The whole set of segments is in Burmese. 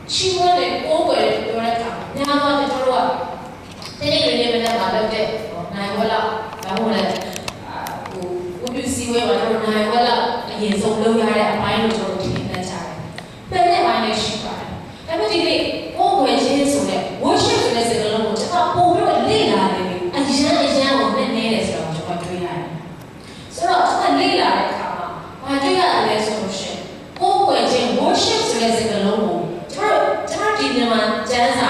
she wanted over it to come. Now, the Torah, then you live in a mother day, or Naiwala, I would you see where Naiwala is so low at a mile or two in that time. But then I know she cried. I would say, oh, when she is so that worship is a little bit of over Lila, and Jan is now when they is going to what we had. So, when Lila come up, I do have the solution. Oh, when she worships is a little bit. Charity man, Jansa,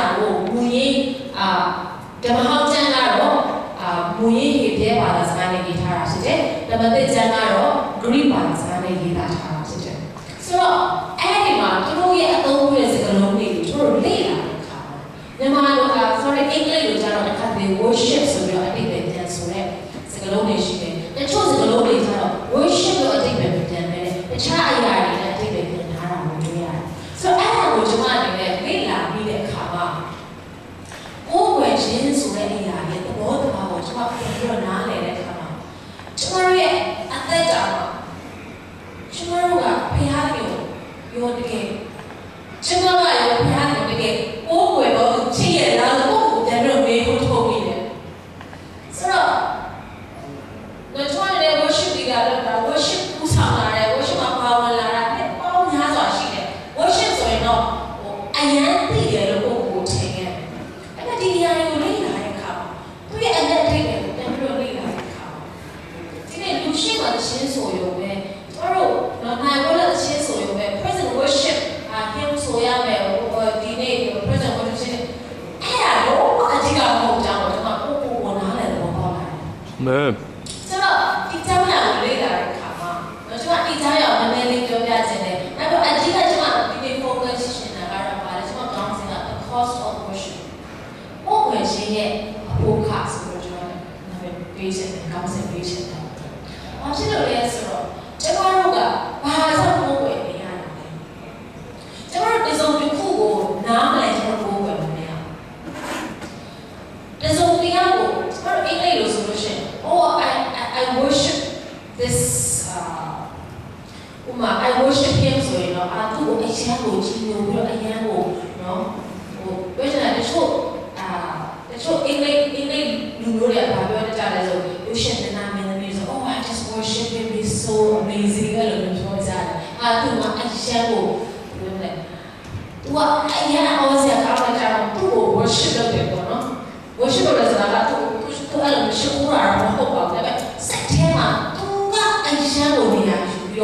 Muye, the Mahajangaro, Muye, the Palasmani guitar, the Mate Janaro, Gripas, and a guitar. So, Anima, to know yet always a lonely to Lila. The man for the English, they worship, so you are addicted to Salome. The chosen lonely town, worship your addicted to them, the child are addicted to Hara. So, I was demanding that Lila be a cover. Oh, when she is already young, the board of our top from your nana and come. Tomorrow, at that hour, tomorrow, Piano, you want the game. Tomorrow, Piano, the game. Oh, we're about to tea and I'll go, then we'll be able to go in it. So, the time they worship together, worship Usama, worship our power, and all has our shit. Worship so enough. I am the local taken. And I did I really like how. Do you end up taking them really like how? Didn't you shame on the chins or your way? Tomorrow, no, I will let the chins or your way. Present worship, him so young or delay your present worship. I know I think I'll go down to my own one island or Ma'am. So, the time I will later come on. That's what the time of the mailing your dad's in it. I think I focus in the cost of worship. What when she had a forecast for patient and comes in patient. I'm still a answer. Jamaruga, Bahaza Bowe, Jamar is on the Kugo, now I don't go where they are. There's only a solution. Oh, I worship this. I worship him so you know. I do a channel, a yango, no. When I show English, you know that the child is you name in the music. Oh, I just worship him. He's so amazing. I do my channel. What I always say, I to worship the people, no. Worship is to worship or hope of them. September, I channel me actually.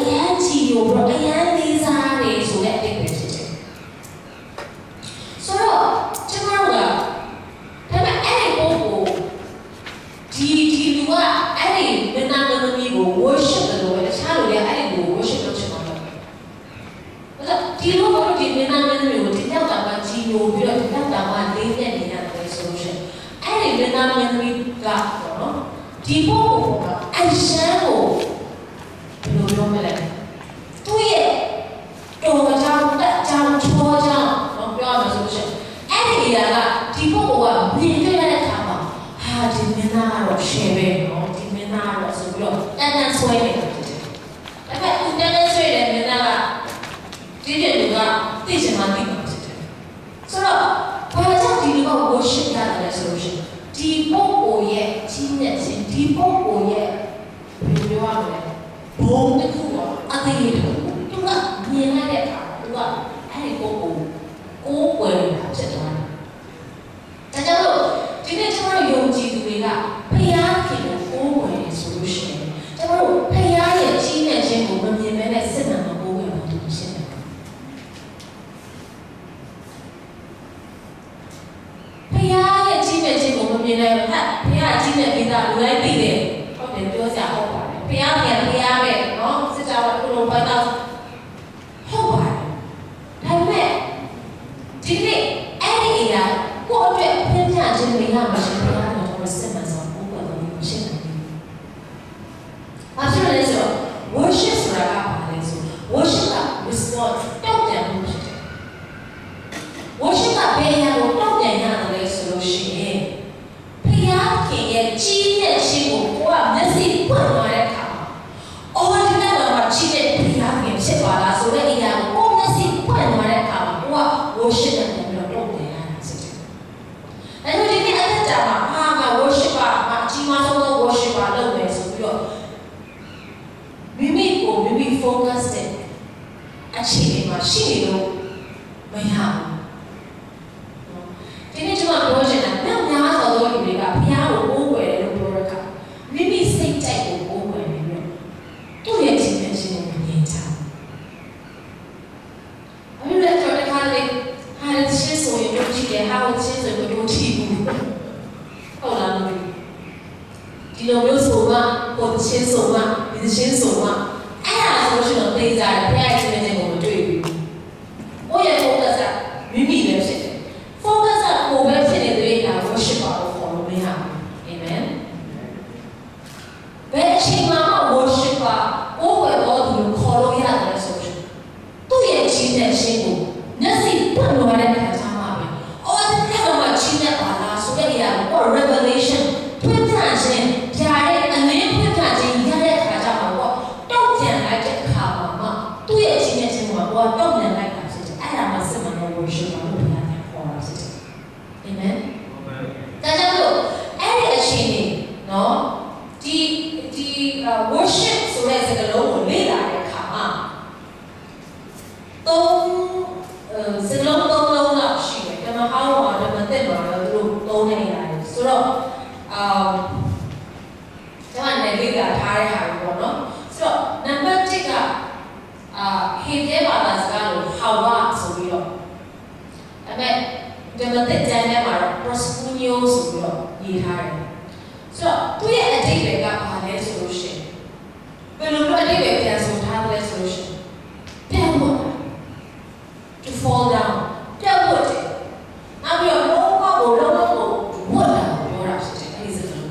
I see you, but I desire so that they can so, tomorrow, any bobo, you are any the number of people worship the Lord, the child, any worship the tomorrow. But you know what you remember to tell about you, you have to tell about living in a solution. Any the number of people got, people, and shadow. Two years, over that town, from your solution. Any other people who are really come had in Minaro shaving or in Minaro so good, and that's why they have to do. I bet you demonstrate in Minara didn't do that, this is my thing. So, by the time you go worship that solution, people yet, genius in people or yet, you are there. Boom the cool, I think you do not near that. Do not any go where you have to done. Tajalo, didn't tell you to do that. Payakin over a solution. Tomorrow, Payay, genius, and woman, the medicine and the over to the Payay, genius, and woman, you never had. Payay, genius, without letting it. Okay, those are over. Payay, no, sit out of the room. Did any year, what do you think? I machine or simmons of over the machine? After this, worship worship response, don't them worship. Worship up, pay out, don't they have a solution? Pay out, king, genius, she will go up, messy, put on a car. All the never cheated, pay out, and ship so that you have all messy, put on a car. မှာရှိနေလို့မရဘူးဒီနေ့ကျွန်မပြောချင်တာနောက်များသောသောလူတွေကဘုရားကိုကိုးကွယ်တယ်လို့ပြောတဲ့အခါမိမိစိတ်ကြိုက်ကိုကိုးကွယ်နေပြီးသူ့ရဲ့ခြင်းနဲ့ခြင်းကိုမြင်ကြ။အဲဒီလိုတော့တခါလေဟာရှင်းဆိုရင်တို့ကြည့်တယ်ဟာရှင်းဆိုရင်တို့ကြည့်ဘူးဟုတ်လားမသိဘူးဒီလိုမျိုးဆိုမှကိုရှင်းဆိုမှဒီရှင်းဆိုမှအဲ့ဒါဆိုလို့ရှိရင်သိကြတယ်ဘုရားရဲ့ခြင်းနဲ့ခြင်းကိုမတွေ့ဘူး။ကိုယ့်ရဲ့ focus ကမိမိပဲဖြစ်တယ်။ focus ကကိုယ်ပဲဖြစ်နေတဲ့အခါ worship ပါလို့ခေါ်လို့မရဘူး။ Amen ။ဘယ်အချိန်မှ worship ကကိုယ်ဝယ်တော်သူကိုခေါ်လို့ရတယ်ဆိုရင်သူ့ရဲ့ခြင်းနဲ့ခြင်းကိုမျက်စိပွင့်လို့ရတဲ့အခါကျမှပဲ။အော်ဒီကတော့ခြင်းနဲ့ပါလားဆိုတဲ့အရာကို revelation ဖွင့်ပြခြင်းကြားတဲ့အလင်းဖွင့်ပြခြင်းရတဲ့အခါကျမှတော့တောက်ပြန်လိုက်တဲ့အခါမှာသူ့ရဲ့ခြင်းနဲ့ခြင်းကိုတော့တောက်ပြန်လိုက်တာဖြစ်တယ်။အဲ့ဒါမှစစ်မှန်တဲ့ worship ပါလို့ပြောတာခေါ်တာဖြစ်တယ်။ Amen ။ဒါကြောင့်လို့အဲ့ဒီအချိန်នេះနော်ဒီ worship ဆိုတဲ့စကားလုံးကိုလေ့လာတဲ့အခါမှာစကားလုံးသုံးလုံးလောက်ရှိတယ်။ဓမ္မဟောင်းမှာဓမ္မသစ်မှာတော့သူတို့သုံးနေရတယ်။ဆိုတော့ကျွန်မလည်းလေ့လာထားတဲ့ဟာပေါ့နော်။ဆိုတော့နံပါတ်1ကဟေပြဲဘာသာစကားလို့ဟာဝါဆိုပြီးတော့အဲ့မဲ့ဓမ္မသစ်ကျမ်းထဲမှာတော့ proskunio ဆိုပြီးတော့ရေးထားတယ်။ဆိုတော့သူရဲ့အတိတ်တွေကဘာလဲဆိုလို့ရှိရင်ဘယ်လိုအတိတ်ပဲပြန်ဆိုထားလဲဆိုလို့ရှိရင်ပြန်ဖို့ to fall down ပြန်ဖို့တယ်နောက်ပြီးတော့လုံးဝကိုဝတ်တာပြောတာဖြစ်တယ်အဲဒီစကားလုံး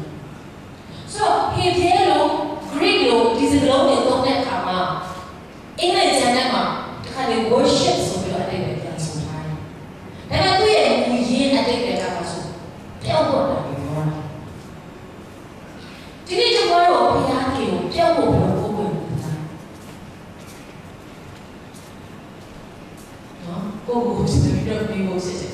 ဆိုတော့ဟေပြဲလို့ Greek လို့ဒီစကားလုံးတွေသုံးတဲ့အခါမှာအင်္ဂလိပ်ကျမ်းထဲမှာတခါလေ worship ဆိုပြီးတော့အတိတ်ပဲပြန်ဆိုထားတယ်ဒါပေမဲ့သူ့ရဲ့ရင်းအတိတ်တွေကပါဆိုပြန်ဖို့တာပြောတာဒီနေ့ကျွန်တော်တို့ဘုရားကြီးကိုပြောက်ဖို့ပြောဖို့နေတာနော်ကိုကိုစတဲ့တော့ပြီးဖို့စစ်တယ်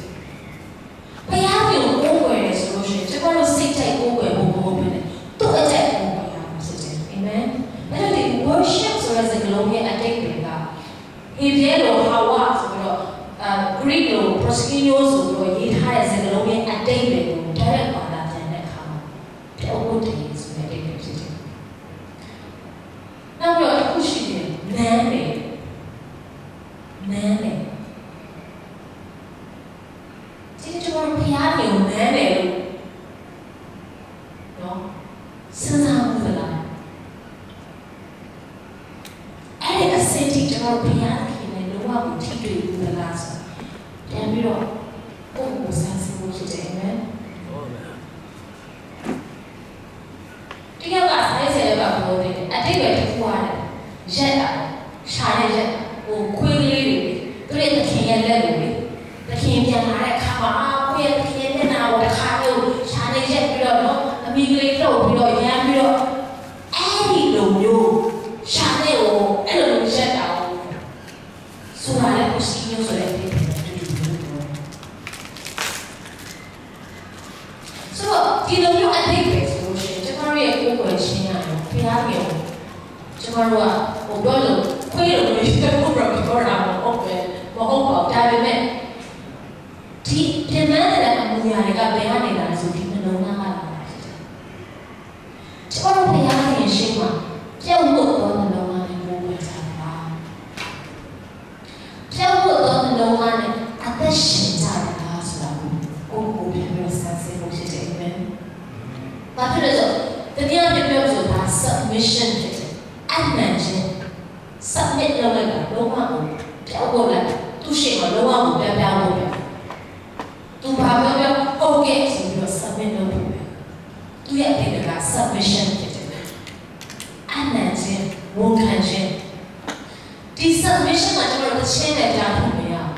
ဘုရားကြီးကိုကိုးကွယ်ရဆိုလို့ရှိရင်ကျွန်တော်တို့စိတ်ထိုက်ကိုးကွယ်ဖို့မဟုတ်ဘူးသူ့အကြိုက်ကိုးကွယ်ရမှာစစ်တယ်အာမင်အဲ့ဒါဒီ worship ဆိုတဲ့စကားလုံးရဲ့အတိတ်တွေကဟေပြဲလို့ဟာဝါဆိုပြီးတော့ Greek လို့ proskunio ဆိုပြီးတော့ရေးထားတဲ့စကားလုံးရဲ့အတိတ်တွေကို direct ဘာသာပြန်တဲ့အခါမှာပြောဖို့တည်းဆိုတဲ့အတိတ်တွေဖြစ်တယ်နောက်ပြီးတော့အခုရှိတယ်နန်းတယ်ဒီကျွန်တော်ဘုရားကိုနန်းတယ်လို့နော်စဉ်းစားမှုလားအဲ့ဒီအစစ်တီကျွန်တော်ဘုရားခင်နဲ့လောကကိုထိတွေ့ဘူးလားဆိုပြန်ပြီးတော့ကိုယ်ကိုစမ်းစစ်ဖို့ဖြစ်တယ်အာမင်ဒီကဆိုင်ဆယ်ကပြောတယ်အတိတ်ပဲတစ်ခုရတယ်ရက်တာရှားရက်ဟိုခွေးလေးတွေသူရဲ့သခင်ရဲ့လက်တွေသခင်ပြန်လာတဲ့အခါမှာကိုယ့်ရဲ့သခင်ရဲ့မျက်နှာကိုတစ်ခါမျိုးရှားနေရက်ပြီးတော့နော်အမိကလေးတော့ပြီးတော့ရမ်းပြီးတော့အဲ့ဒီလိုမျိုးရှားနေကိုအဲ့လိုမျိုးရက်တာဆိုတာလည်းကိုစီမျိုးဆိုတဲ့ဒီလိုမျိုးအတိတ်ပဲဆိုလို့ရှိရင်ကျွန်တော်ရဲ့ကိုယ်ကိုယ်ရှင်းရတယ်ဘုရားပြောကျွန်တော်တို့ကဟိုပြောလို့ခွေးလို့မျိုးတဲ့ဘုရားပြောတာမဟုတ်ပါဒါပေမဲ့ဒီပြန်လာတဲ့အမှုရာတွေကဘယ်ကနေလာလဲဆိုဒီနှလုံးသားကလာတာဖြစ်တယ်ကျွန်တော်ဘုရားရဲ့ရှင်းမှာပြောင်းဖို့တော့နှလုံးသားနဲ့ပို့ပေးတာပါပြောင်းဖို့တော့နှလုံးသားနဲ့အသက်ရှင်ကြတာဆိုတာကိုပြန်ပြီးစမ်းစစ်ဖို့ဖြစ်တယ်အာမင်ဘာဖြစ်လဲဆိုတကယ်ပြောဆိုတာ submission ဖြစ်တယ်အနံ့ခြင်း submit လုပ်လိုက်တာလုံးဝကိုပြောက်ဖို့လိုက်သူရှိမှလုံးဝကိုပြောင်းဖို့ပဲသူဘာပြောဟုတ်ကဲ့ဆိုပြီးတော့ submit လုပ်ဖို့ပဲသူရဲ့အဖြစ်က submission ဖြစ်တယ်အနံ့ခြင်းဝန်ခံခြင်းဒီ submission မှာကျွန်တော်တို့ချင်းနဲ့ကြားဖို့မရဘူး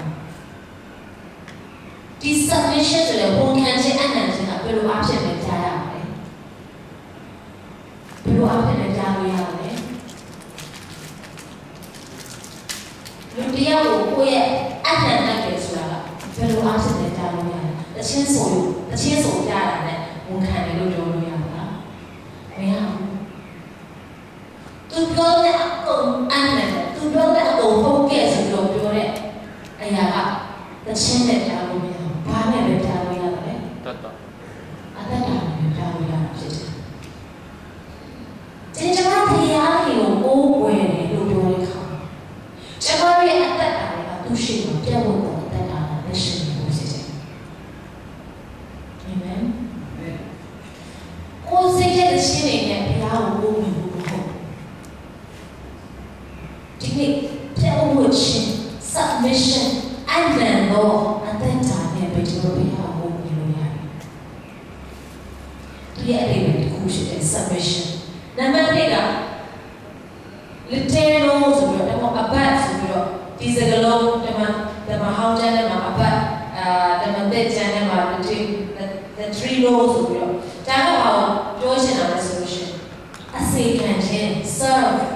ဒီ submission ဆိုတဲ့ဝန်ခံခြင်းအနံ့ခြင်းကဘယ်လိုအဖြစ်လဲကြားရမလဲဘယ်လိုအဖြစ်လဲကြားလို့ရမလဲလူတရားကိုကိုယ့်ရဲ့အနံ့နဲ့ဆိုတာကဘယ်လိုအဖြစ်လဲကြားလို့ရလဲတချင်းဆိုကြားတာနဲ့ဝန်ခံတယ်လို့ပြောလို့ရမှာလားမရဘူးသူပြောတဲ့အကုန်အနံ့သူပြောတဲ့အကုန်ဟုတ်ကဲ့ဆိုပြီးတော့ပြောတဲ့ ချင်းနဲ့တားလို့မရဘူးဘာနဲ့ပဲတားလို့ရတယ်တတ်တာအတ္တတာနဲ့တားလို့ရတာဖြစ်တယ်ကျွန်တော်ဖျားကြီးကိုကိုးကွယ်တယ်လို့ပြောတဲ့အခါကျွန်တော်ရဲ့အတ္တတာတွေကသူရှိမှပြတ်ဖို့တော့အတ္တတာနဲ့ရှိနေလို့ဖြစ်တယ်အာမင်ကိုယ်စိတ်ရဲ့ရှင်းနေတဲ့ဘုရားကိုကိုးကွယ်ဖို့ဟုတ်ဒီနေ့ပြတ်ဖို့ချင်း submission အနန္တောအတ္တတာနဲ့ပဲကျွန်တော်ဘုရားကိုကိုးကွယ်လို့ရတယ်ဒီအရေးပဲတစ်ခုရှိတယ် submission နံပါတ်1က little ဆိုပြီးတော့အပတ်ဆိုပြီးတော့ဒီစကားလုံးဒီမှာဟောင်းကျမ်းထဲမှာအပတ်ဒီမှာတဲ့ကျမ်းထဲမှာ the three rows ဆိုပြီးတော့ဒါကဘာပြောချင်တာလဲဆိုလို့ရှိရင်အစေခံခြင်း service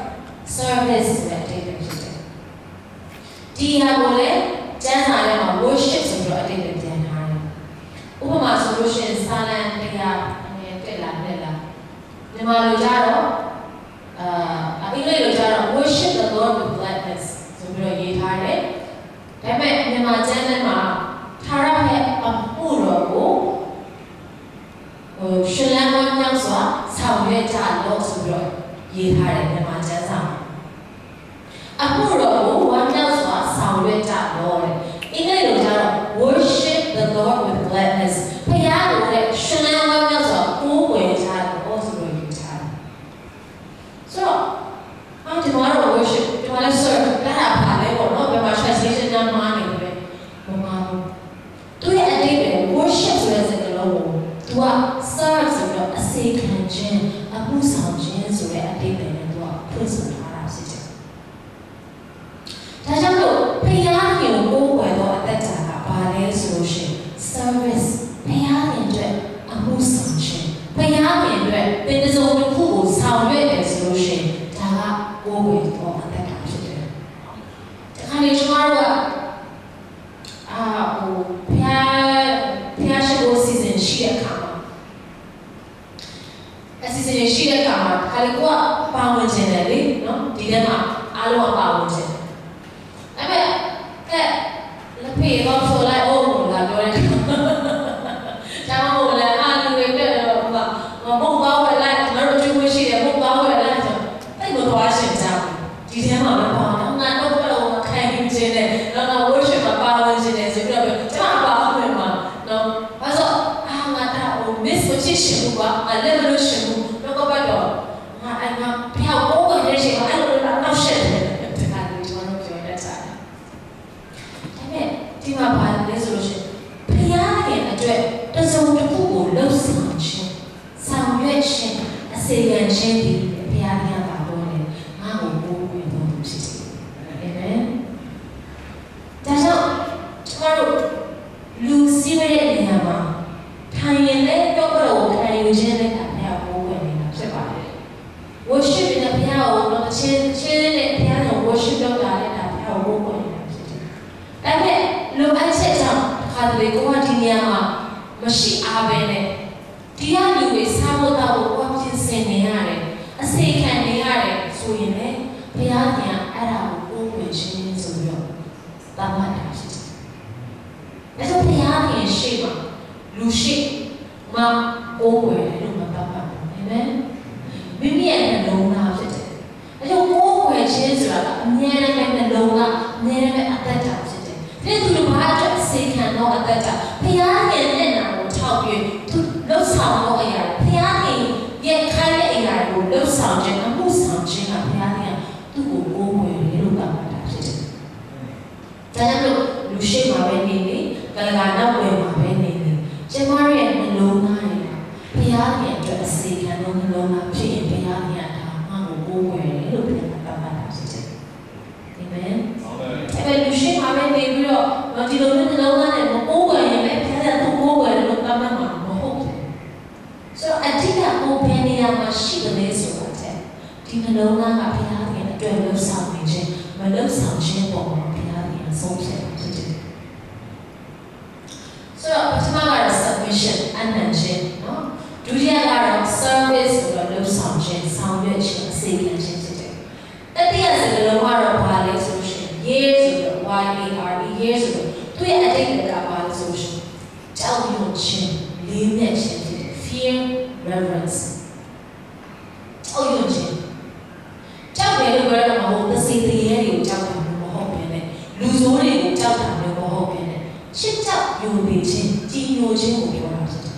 ဆိုတဲ့အဓိပ္ပာယ်ဖြစ်တယ်ဒီဟာကိုလည်းကျမ်းစာထဲမှာ worship ဆိုပြီးတော့အဓိပ္ပာယ်ပြန်ထားတယ်ဥပမာဆိုလို့ရှိရင်စာလံတရားတက်လာမြန်မာလိုကြတော့အင်္ဂလိပ်လိုကြတော့ worship the Lord with gladness ဆိုပြီးတော့ရေးထားတယ်ဒါပေမဲ့မြန်မာကျမ်းထဲမှာထာဝရရဲ့အမှုတော်ကိုရှင်လန်းဝမ်းမြောက်စွာဆောင်ရွက်ကြလို့ဆိုပြီးတော့ရေးထားတယ်မြန်မာကျမ်းစာအမှုတော်ကိုဝမ်းမြောက်စွာဆောင်ရွက်ကြလို့အင်္ဂလိပ်လိုကြတော့ worship the Lord with gladness ဘုရားကိုလည်းရှင်လန်းဝမ်းမြောက်စွာကိုးကွယ်ကြလို့ဆိုပြီးရေးထားတယ်ဆိုတော့ဒီမှာတော့ worship ဒီမှာလည်း serve ဒါကဘာလဲပေါ့နော်ဘယ်မှာ translation နားမှာနေလဲဘာမှသူရဲ့အတိတ်ပဲ worship ဆိုတဲ့စကားလုံးကိုသူက serve ဆိုတော့အစေခံခြင်းအမှုဆောင်ခြင်းဆိုတဲ့အတိတ်ပဲနဲ့သူကဖွင့်ဆိုထားတာဖြစ်တယ်ဒါကြောင့်လို့ဘုရားရှင်ကိုကိုယ်တော်အသက်တာကဘာလဲဆိုလို့ရှိရင် service ဘုရားရှင်အတွက်အမှုဆောင်ခြင်းဘုရားရှင်အတွက်เป็นတစုံတစ်ခုကိုဆောင်ရွက်တယ်ဆိုလို့ရှိရင်ဒါကကိုယ်ကိုယ်တော်အသက်တာဖြစ်တယ်တခါလေကျွန်တော်တို့ကဘုရားရှိခိုးစီစဉ်ရှိတဲ့အခါမှာအစီအစဉ်ရှိတဲ့အခါမှာခါလေကိုကပါဝင်ခြင်းတယ်လေနော်ဒီထဲမှာအားလုံးကပါဝင်ခြင်းအဲ့မဲ့လက်ဖေတော့ဆိုလိုက်အောင်လာပြောတယ်ကျွန်တော်လည်းအားလူတွေတက်တော့မဟုတ်ပါဘူးလိုက်ကျွန်တော်တို့ကျွေးရှိတယ်မဟုတ်ပါဘူးလိုက်ဆိုအဲ့လိုသွားရှင်ကြဒီထဲမှာလည်းပါတော့ငါတော့ဘယ်လိုခံယူခြင်းလဲတော့ worship မှာပါဝင်ခြင်းတယ်ဆိုပြီးတော့ကျွန်တော်ပါဝင်မှာနော်ဘာလို့ငါတာဟို miss ကိုချစ်ရှင်ဘူးကွာအလည်းမလို့ရှင်ဘူးတော့ကတော့ငါဘုရားကိုကိုယ်ရဲ့ရှင်အဲ့လိုတော့ရှက်တယ်ဒီကနေ့ကျွန်တော်ပြောရတဲ့စားဒီမှာပါလဲဆိုလို့ရှိရင်ဘုရားရဲ့အတွက်တစုံတစ်ခုကိုလှုပ်ဆောင်ခြင်းဆောင်ရွက်ခြင်းအစေခံခြင်းဒီဘုရားကပါလို့လေငါ့ကိုပို့ဝင်တော်သူဖြစ်တယ်အာမင်ဒါကြောင့်ကျွန်တော်တို့လူစီးရဲ့နေရာမှာထိုင်ရင်လည်းတော့ကိုခံယူခြင်းနဲ့ဘုရားပို့ဝင်နေတာဖြစ်ပါတယ် worship နဲ့ဘုရားကိုတော့ချင်းနဲ့ဘုရားကို worship လုပ်တာလည်းဒါဘုရားကိုပို့ဝင်နေတာဖြစ်တယ်ဒါပေမဲ့လိုအပ်ချက်ကြောင့်ခါတလေကိုကဒီနေရာမှာမရှိအားပဲနဲ့ဒီကလူတွေစားဖို့တော့ကိုပြင်ဆင်နေရတယ်အစေခံနေရတယ်ဆိုရင်လည်းဘုရားကအဲ့ဒါကိုကိုးကွယ်ခြင်းဆိုပြီးတော့တမန်တာရှိတယ်။ဒါဆိုဘုရားရဲ့ရှေ့မှာလူရှိမှာကိုးကွယ်တယ်လို့မတတ်ပါဘူး။အာမင်။မိမိရဲ့နှလုံးသားဖြစ်တယ်။ဒါကြောင့်ကိုးကွယ်ခြင်းဆိုတာကအမြဲတမ်းနှလုံးသားအမြဲတမ်းအသက်တာဖြစ်တယ်။ဒီလိုဘာအတွက်အစေခံတော့အသက်တာဘုရားရဲ့မျက်နှာကိုထောက်ပြီးသူလှုပ်ဆောင်တော့အရာဘုရားရဲ့ခိုင်းတဲ့အရာကိုလှုပ်ဆောင်ခြင်းအမှုဆောင်ခြင်းကဘုရားကသူ့ကိုကိုးကွယ်တယ်လို့ပြောတာဖြစ်တယ်။ဒါကြောင့်လူရှိမှာပဲနေနေကလကာနောက်ွယ်မှာပဲနေနေကျမရဲ့နှလုံးသားတွေကဘုရားရဲ့အတွက်အစေခံတော့နှလုံးသားဖြစ်ရင်ဘုရားကဒါမှကိုကိုးကွယ်တယ်လို့ပြောတာဖြစ်တယ်။အာမင်။အဲ့လူရှိမှာပဲနေပြီးတော့ဒီလိုမျိုးနှလုံးသားနဲ့ကိုးကွယ်ရင်လည်းဘုရားကကိုးကွယ်တယ်လို့ပြောမှာမဟုတ်ဘူး။ဆိုတော့အတိတ်ကကိုဘယ်နေရာမှာရှိတယ်လဲဆိုတာတဲ့ဒီနှလုံးသားကဘုရားရဲ့အတွက်လှုပ်ဆောင်နေခြင်းမလှုပ်ဆောင်ခြင်းပေါ်မှာဘုရားရဲ့အဆုံးဖြတ်ဖြစ်တယ်။ So ပထမကတော့ submission အနံ့ခြင်းနော်ဒုတိယကတော့ service ဆိုတော့လှုပ်ဆောင်ခြင်းဆောင်ရွက်ခြင်းအစီအစဉ်ခြင်းဖြစ်တယ်တတိယစကားလုံးကတော့ဘာလဲဆိုလို့ရှိရင် year ဆိုတော့ YARE year ဆိုတော့သူ တွေ့အတိတ်ကပါလို့ဆိုရှင်ကြောက်ရွံ့ခြင်းလေးမြတ်ခြင်းဖြစ်တယ် fear reverence ကြောက်ရွံ့ခြင်းကြောက်တယ်လို့ပြောရမှာမဟုတ်သစေတရေတွေကိုကြောက်တာမျိုးမဟုတ်ဘဲနဲ့လူဆိုးတွေကိုကြောက်တာမျိုးမဟုတ်ဘဲနဲ့ချစ်ကြောက်ယုံနေခြင်းကြည်ညိုခြင်းကိုပြောတာဖြစ်တယ်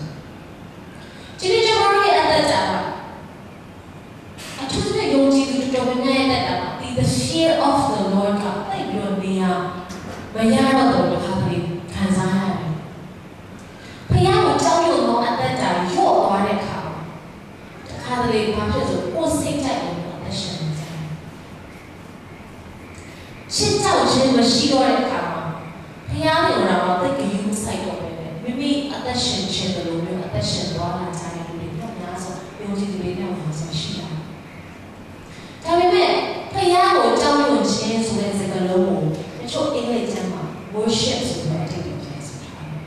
ဒီနေ့ကျွန်တော်ရဲ့အသက်တာအထူးသဖြင့်ယုံကြည်သူတော်များများရဲ့အသက်တာ the fear of the Lord ကတိတ်ပြီးတော့နေရာမရတော့တော့ခါလေးခံစားရတယ်ဖခင်ကိုကြောက်ရွံ့သောအသက်တာရော့သွားတဲ့အခါတခါတလေဘာဖြစ်ဆိုကိုယ်စိတ်ကြိုက်တယ်အသက်ရှင်နေတယ်ရှင်းကြောက်ခြင်းမရှိတော့တဲ့အခါမှာဖခင်ကတော့တိတ်ကြီးမဆိုင်တော့ပဲမိမိအသက်ရှင်ခြင်းလိုမျိုးအသက်ရှင်သွားလာကြတဲ့လူတွေတော့များစွာယုံကြည်သူတွေနဲ့များစွာရှိတာဒါပေမဲ့ဖခင်ကိုကြောက်ရွံ့ခြင်းဆိုတဲ့စကားလုံးကိုတချို့အင်္ဂလိပ်ကျမ်းမှာ worship ဆိုတဲ့အဓိပ္ပာယ်ပြန်ဆိုထားတယ်။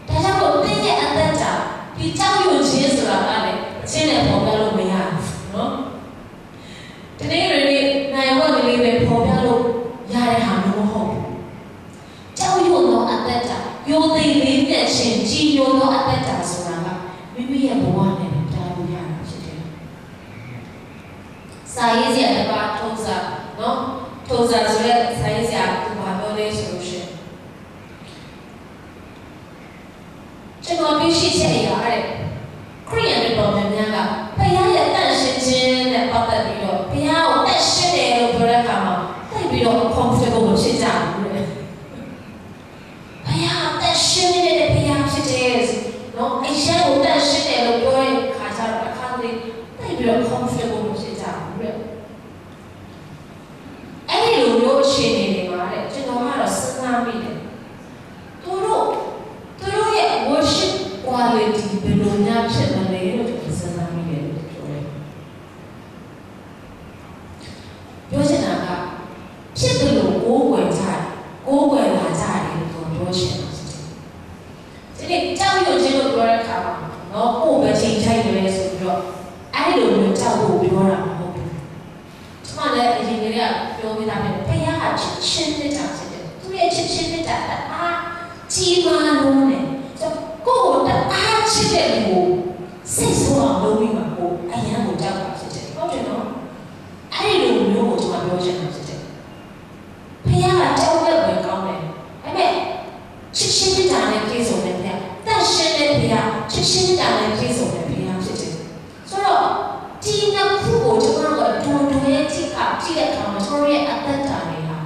ဒါကြောင့်မို့တင်းရဲ့အသက်တာဒီကြောက်ရွံ့ခြင်းဆိုတာကလည်းအချင်းနဲ့ပေါ်ပြလို့မရဘူးနော်။ဒီနေ့တွေနိုင်ဝတ်ကလေးပဲပေါ်ပြလို့ရတဲ့ဟာမျိုးမဟုတ်ဘူး။ကြောက်ရွံ့သောအသက်တာယုံသိလေးမြတ်ခြင်းကြည်ညိုသောအသက်တာဆိုတာကမိမိရဲ့ဘဝနဲ့တားလို့ရတာဖြစ်တယ်။စာရေးစရာတစ်ပါးထုံးစားနော်ထုံးစားဆိုတဲ့စာရေးစရာသူဘာပြောလဲဆိုလို့ရှိရင်ကျွန်တော်ပြရှိချက်အရာတဲ့ခရိယန်တွေပေါ်များများကဘုရားရဲ့တန်ရှင်းခြင်းနဲ့ပတ်သက်ပြီးတော့ဘုရားကိုတန်ရှင်းတယ်လို့ပြောတဲ့အခါမှာသိပြီးတော့ comfortable မဖြစ်ကြဘူးလေဘုရားတန်ရှင်းနေတဲ့ဘုရားဖြစ်တယ်နော်အရာကိုတန်ရှင်းတယ်လို့ပြောတဲ့အခါကျတော့အခါလေးသိပြီးတော့ comfortable မဖြစ်ကြဘူးလေအဲ့ဒီလိုမျိုးအခြေအနေတွေမှာတဲ့ကျွန်တော်ကတော့စဉ်းစားမိတယ်သူတို့ရဲ့ worship quality ဘယ်လိုများဖြစ်မလဲလို့ကျွန်တော်စဉ်းစားမိတယ်လို့ပြောတယ်ပြောချင်တာကဖြစ်တယ်လို့ကိုးကွယ်ကြတယ်ကိုးကွယ်လာကြတယ်လို့ပြောချင်တာဒီနေ့ကြောက်ရွံ့ခြင်းလို့ပြောတဲ့အခါမှာနော်ကိုယ်ပဲချိန်ချိုက်တယ်ဆိုပြီးတော့အဲ့လိုမျိုးကြောက်ဖို့ပြောတာမဟုတ်ဘူးကျွန်မလည်းအရင်ကတည်းကပြောပြတာပဲဘုရားကချစ်ချင်းနဲ့တာဖြစ်တယ်သူရဲ့ချစ်ချင်းနဲ့တာအားကြီးမားလို့နဲ့ဆိုကိုယ်တအားချစ်တဲ့လူကိုစိတ်ဆိုးအောင်လုပ်ပြီးမှကိုအရန်ကိုကြောက်တာဖြစ်တယ်ဟုတ်တယ်နော်အဲ့ဒီလိုမျိုးကိုကျွန်မပြောချင်တာဖြစ်တယ်ဘုရားကကြောက်တဲ့ဝင်ကောင်းတယ်အဲ့မဲ့ချစ်ချင်းနဲ့တာနဲ့ပြေဆုံးတဲ့ဘုရားတန်ရှင်းတဲ့ဘုရားချစ်ချင်းနဲ့တာနဲ့ပြေဆုံးတဲ့ဘုရားဖြစ်တယ်ဆိုတော့ဒီနှစ်ခုကိုကျွန်တော်တို့ဒူရဲ့ကြည့်တဲ့အခါမှာကျွန်တော်ရဲ့အသက်တာတွေဟာ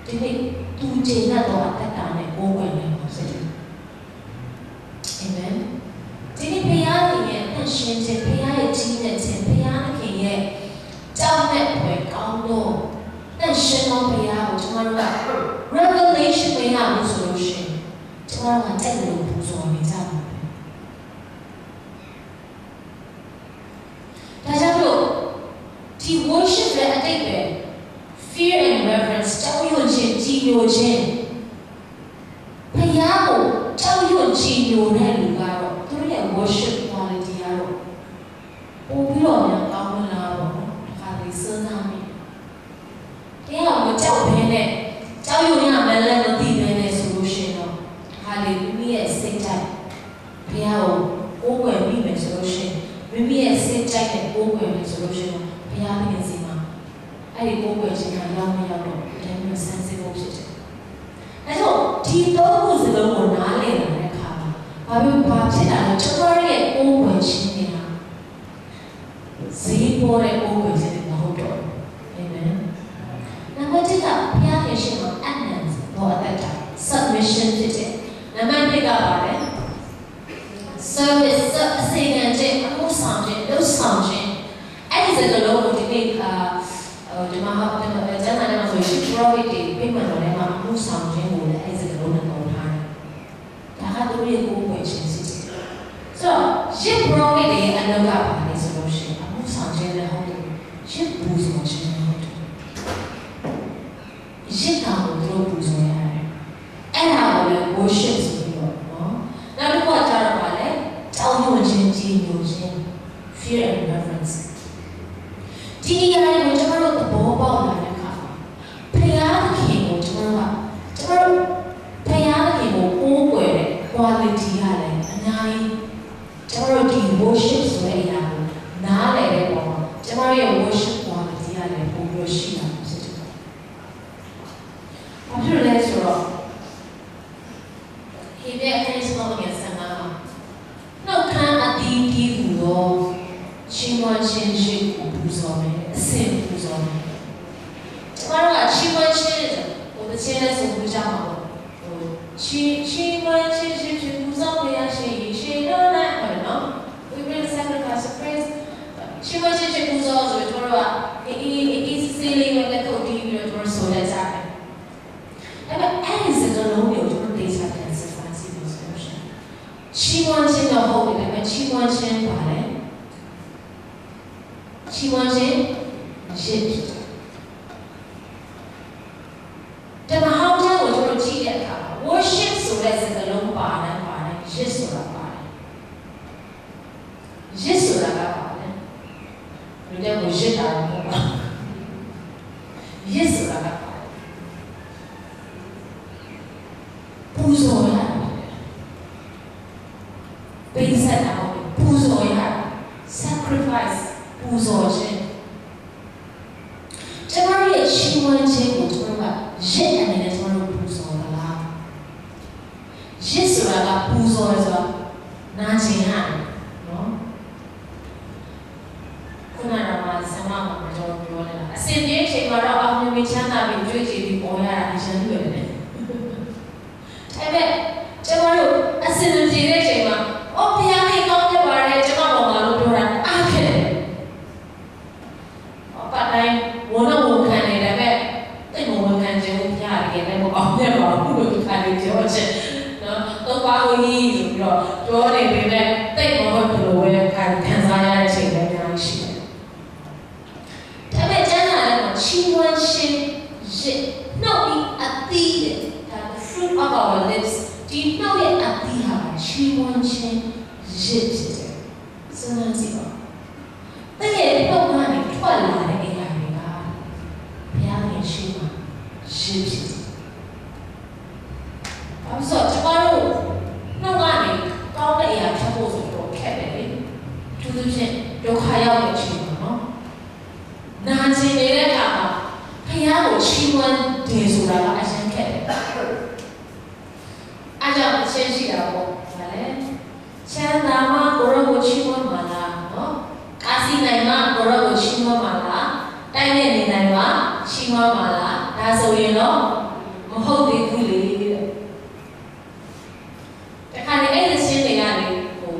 ဒီနေ့သူကျင့်တော့အသက်တာနဲ့ကိုယ်ဝင်နေမှာဖြစ်တယ်အာမင်ဒီနေ့ဘုရားရဲ့အရှင်ခြင်းဘုရားရဲ့ကြီးမြတ်ခြင်းဘုရားသခင်ရဲ့ကြောက်မဲ့ဖွယ်ကောင်းသောအရှင်သောဘုရားကိုကျွန်တော်တို့က revelation ပေးရလို့ဆိုလို့ရှိရင်ကျွန်တော်ကတက်လို့ပူဇော်နေကြပါဒါကြောင့်မို့ဒီ worship ရဲ့အတိတ်ပဲ fear and reverence ကြောက်ရွံ့ခြင်းကြည်ညိုခြင်းဘုရားကိုကြောက်ရွံ့ကြည်ညိုတဲ့လူကတော့သူတို့ရဲ့ worship quality ကတော့ပို့ပြီးတော့များကောင်းလာတော့ဒါခါလေးစဉ်းစားမိတရားကိုကြောက်ဘဲနဲ့ကြောက်ရွံ့ရမယ်လည်းမသိဘဲနဲ့ဆိုလို့ရှိရင်တော့ခါလေးမိမိရဲ့စိတ်တိုင်းဘုရားကိုကိုယ်ွယ်ပြီးမယ်ဆိုလို့ရှိရင်မိမိရဲ့စိတ်ကြိုက်တဲ့ကိုယ်ွယ်မယ်ဆိုလို့ရှိရင်ဘုရားသခင်စီမှာအဲ့ဒီကိုယ်ွယ်ခြင်းကရောက်မရောက်တော့ဒါမျိုးဆန်းစစ်ဖို့ဖြစ်တယ်။အဲဆိုဒီတော့ခုစလုံးကိုနားလည်လာတဲ့အခါမှာဘာဖြစ်တာလဲကျွန်တော်ရဲ့ကိုယ်ွယ်ခြင်းတွေကဈေးပေါ်တဲ့ကိုယ်ွယ်ခြင်းတွေမဟုတ်တော့ဘူး။အာမင်။နံပါတ်1ကဘုရားရဲ့ရှင်မှာ abundance ဘောအသက်တာ submission ဖြစ်တယ်။နံပါတ်2ကပါလဲservice အစီအမံချက်အမှုဆောင်ခြင်းလှုပ်ဆောင်ခြင်းအဲ့ဒီစကားလုံးကိုဒီနေ့ဒီမှာကျမ်းစာထဲမှာဆိုရင် priority ပြင်မှန်တော့လည်းအမှုဆောင်ခြင်းကိုလည်းအဲ့ဒီစကားလုံးနဲ့ပေါ်ထားတယ်။ဒါကသူရဲ့ကိုယ်ဝယ်ခြင်းစစ်စစ်ဆိုတော့ရှစ် priority ရဲ့အနောက်ကပါလေဆိုလို့ရှိရင်အမှုဆောင်ခြင်းလည်းဟုတ်တယ်ရှစ်ပူဇော်ခြင်းလည်းဟုတ်တယ်ရှစ်ကောင်ကိုသူတို့ပူဇော်ရတယ်အဲ့ဒါကိုလည်း worship ဆိုပြီးတော့နော်နောက်တစ်ခုကကျတော့ပါလေကြောက်ရွံ့ခြင်းကြည်ညိုခြင်း fear and reverence ဒီနေရာကိုကျွန်တော်တို့သဘောပေါက်လာတဲ့အခါဘုရားသခင်ကိုကျွန်တော် quality ရတယ်အများကြီးကျွန်တော်တို့ဒီ worship ဆိုတဲ့အရာကိုနားလည်တဲ့ပုံမှာကျွန်တော်ရဲ့ worship quality ရတယ်ပုံပြီးရှိတာဖြစ်တယ်။ဘာဖြစ်လဲဆိုတော့ဒီနေ့အခန်းဆောင်ရဲ့ဆန္ဒမှာနောက်ခန်းအတီးတီးဟူသောရှင်ဝါရှင်ရှိကိုပူဇော်မယ်အစင်ပူဇော်မယ်ကျွန်တော်ကရှင်ဝါရှင်ဟိုတစ်ချက်နဲ့ဆိုပူကြမှာပေါ့ရှင်ဝါရှင်ရှိပူဇော်ရရှိရှင်တော့လည်းဟောနော် we bring sacrifice of praise ရှင်ဝါရှင်ရှိပူဇော်ဆိုတော့တို့ကစီလေးနဲ့လက်ကိုတီးပြီးတော့တို့ဆိုလိုက်ကြတယ်အဲ့ဒီစကားလုံးကိုတို့ဒေသခံစကားစီလို့ဆိုလို့ရှိရင်ရှင်ဝါရှင်တော့ဟုတ်တယ်ဒါပေမဲ့ရှင်ဝါရှင်ပါတယ်希望是是แต่มา好像我就是记得他worship ဆိုတဲ့စကားလုံးပါတယ်ရစ်ဆိုတာပါတယ်ရစ်ဆိုတာကပါတယ်လူတွေကိုရစ်တာမဟုတ်ပါရစ်ဆိုတာကပါတယ်ပူဇော်ရတယ်ပေးဆက်တာဟုတ်ပူဇော်ရတယ် sacrifice ပူဇော်ခြင်းကျွန်တော်ရဲ့ရှင်ဝန်းခြင်းကိုကျွန်တော်ကရစ်အနေနဲ့ကျွန်တော်ပူဇော်တာလားရစ်ဆိုတာကပူဇော်ဆိုတာနာကျင်ရတယ်နော်ခုနကမှဆမမှာကျွန်တော်ပြောနေတာအစင်ပြေးချိန်မှာတော့အောင်မြင်ချမ်းသာပြီးကြွေးကြည်ပြီးပေါ်ရတာအရင်တွေ့တယ်အဲ့မဲ့ကျွန်တော်တို့အစင်ပြေးတဲ့ချိန်မှာအော်ဘုရားကြီးကောင်းမြတ်ပါတယ်ကျွန်တော်ပေါ်မှာလို့ပြောတာအားခဲ့တယ်တိုင်းဝန်တော့ဝန်ခံနေတယ်ပဲတိတ်မဝန်ခံခြင်းဘူးကြားရတယ်လည်းမကောင်းတဲ့ပါဘူးလို့ခါလေးပြောချင်နော်တော့ပါဝင်ကြီးဆိုပြီးတော့ပြောနေပေမဲ့တိတ်မဟုတ်ဘူးလို့ပဲခံစားရတဲ့အချိန်လည်းအများကြီးရှိတယ်ဒါပေမဲ့ကျမ်းစာထဲမှာချီးမွမ်းခြင်းရစ်နှုတ်ပြီးအသီးတဲ့ဒါ fruit of our lips ဒီနှုတ်ရဲ့အသီးဟာချီးမွမ်းခြင်းရစ်ဖြစ်တယ်စဉ်းစားကြည့်ပါတဲ့ရဲ့နှုတ်ကနေထွက်လာတဲ့ရှိမှရှိဖြစ်တယ်။ဘာလို့ဆိုတော့ကျွန်တော်တို့နှုတ်ကနေကောင်းတဲ့အရာဖြတ်ဖို့ဆိုတော့ခက်တယ်လေ။သူတို့ချင်းဒုက္ခရောက်တဲ့အချိန်မှာနော်။နာကျင်နေတဲ့အခါမှာဖခင်ကိုချီးမွမ်းတယ်ဆိုတာကအရင်ခက်တယ်။အားကြောင့်အရှင်းရှိတာပေါ့။ဒါလည်းချမ်းသာမှကိုရောကိုချီးမွမ်းပါလားနော်။ကာစီနိုင်မှကိုရောကိုချီးမွမ်းပါလား။တိုင်းနဲ့နေနိုင်မှချီးမွမ်းပါလားဒါဆိုရင်တော့မဟုတ်သေးဘူးလေတဲ့တခါလေအဲ့ဒီရှင်းတွေကနေဟို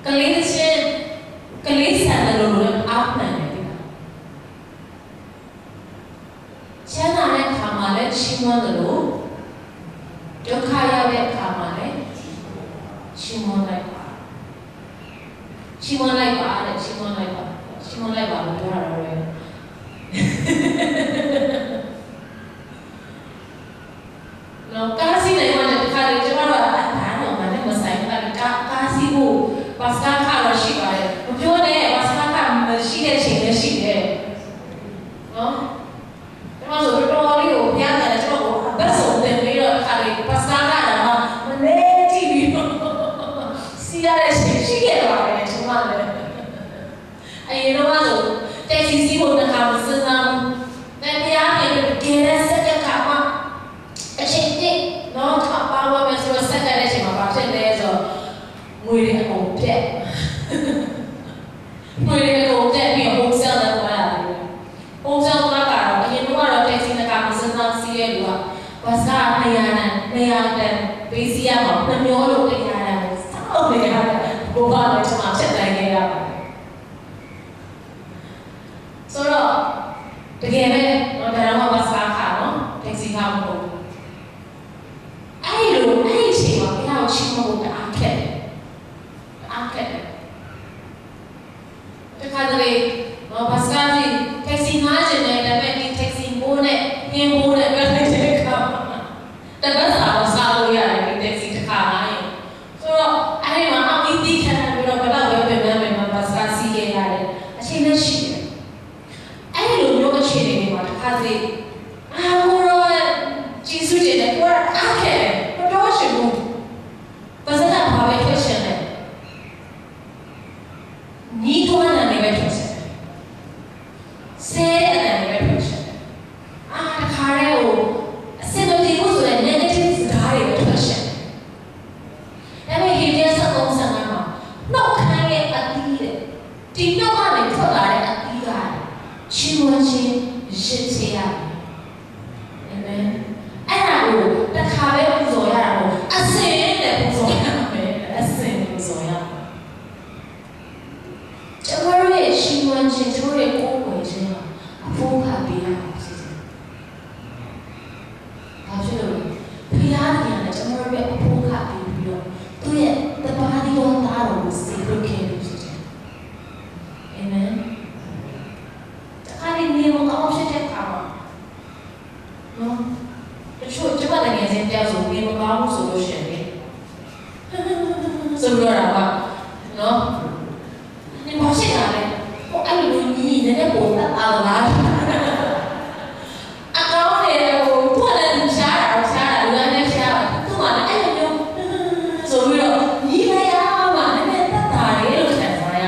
ကလေးဆန်တယ်လို့အောက်နိုင်တယ်ဒီကချမ်းသာတဲ့အခါမှာလည်းချီးမွမ်းတယ်လို့ဒုက္ခရောက်တဲ့အခါမှာလည်းချီးမွမ်းလိုက်ပါချီးမွမ်းလိုက်ပါတဲ့ချီးမွမ်းလိုက်ပါလို့ပြောတာတော့လေနော်ကားစီးနိုင်မှလည်းဒီခါလေးကျွန်တော်တို့ကဘာတော့မနဲ့မဆိုင်ဘူးကားစီးဖို့ဘတ်စကားခါတော့ရှိပါတယ်မပြောနဲ့ဘတ်စကားခါမရှိတဲ့ချိန်လည်းရှိတယ်နော်ကျွန်တော်ဆိုတော်လေးကိုပြရတယ်ကျွန်တော်ကဘတ်စုံတင်ပြီးတော့ခါလေးဘတ်စကားခါတော့မနေကြည့်ပြီးစီးရတဲ့ချိန်ရှိခဲ့ပါတယ်ကျွန်မလည်းအရင်တော့ဆိုတက်စီစီဖို့တစ်ခါမစဉ်းစားဘူးแต่ဘုရားရဲ့ဒီရက်စက်ကခါမှာအချိန်တည်းတော့ထပ်ပါဝမယ်ဆိုတော့စက်တဲ့အချိန်မှာဘာဖြစ်လဲဆိုတော့ငွေတွေအကုန်ပြက်ငွေတွေအကုန်ပြက်ပြီးဟိုဆယ်တော့ရတယ်ဟိုဆယ်တော့ကတော့အရင်ကတော့တက်စီတစ်ခါမစဉ်းစားစီးရဲ့လူကဘာသာ200တန်ပေးစီရမှာနှမျိုးလို့တရားတယ်စောင့်နေရတယ်ဘိုးကလည်းကျွန်မချက်တိုင်းခဲ့ရပါတယ်ဆိုတော့တကယ်ပဲတော့ဒါတော့ဘာသာခါနော်တက်စီခါမဟုတ်ဘူးအဲ့ဒီအချိန်မှာဘုရားကိုချီးမွမ်းဖို့အားခက်တယ်တခါတလေဘာသာကြီးတက်စီငါးကျင်တယ်ဒါပေမဲ့ဒီတက်စီမိုးနဲ့ငင်းမိုးနဲ့ပဲလိုက်တဲ့အခါတပတ်စာကိုစားလို့ရတယ်ဒီတက်စီတစ်ခါတိုင်းဆိုတော့အဲ့ဒီမှာအမိတိခံပြီးတော့ဘယ်တော့ပဲပြန်မယ်ဘာသာစီးခဲ့ရတယ်အချိန်နဲ့ရှိတယ်အဲ့လိုမျိုးအခြေအနေတွေမှာတစ်ခါတလေဘိုးရောကြီးစုတယ်ကိုယ်အားခဲ့မတော်ရှိဘူးဘာသာ ငယ်ချင်းတယောက်ဆိုနေမကောင်းဘူးဆိုလို့ရှင်လေဆိုတော့နော်你跑线哪嘞？我爱你人家我那阿拉，阿高嘞，我突然下来，人家下来，突然哎呦，所以咯，你来呀嘛，那边那大嘞都看啥呀？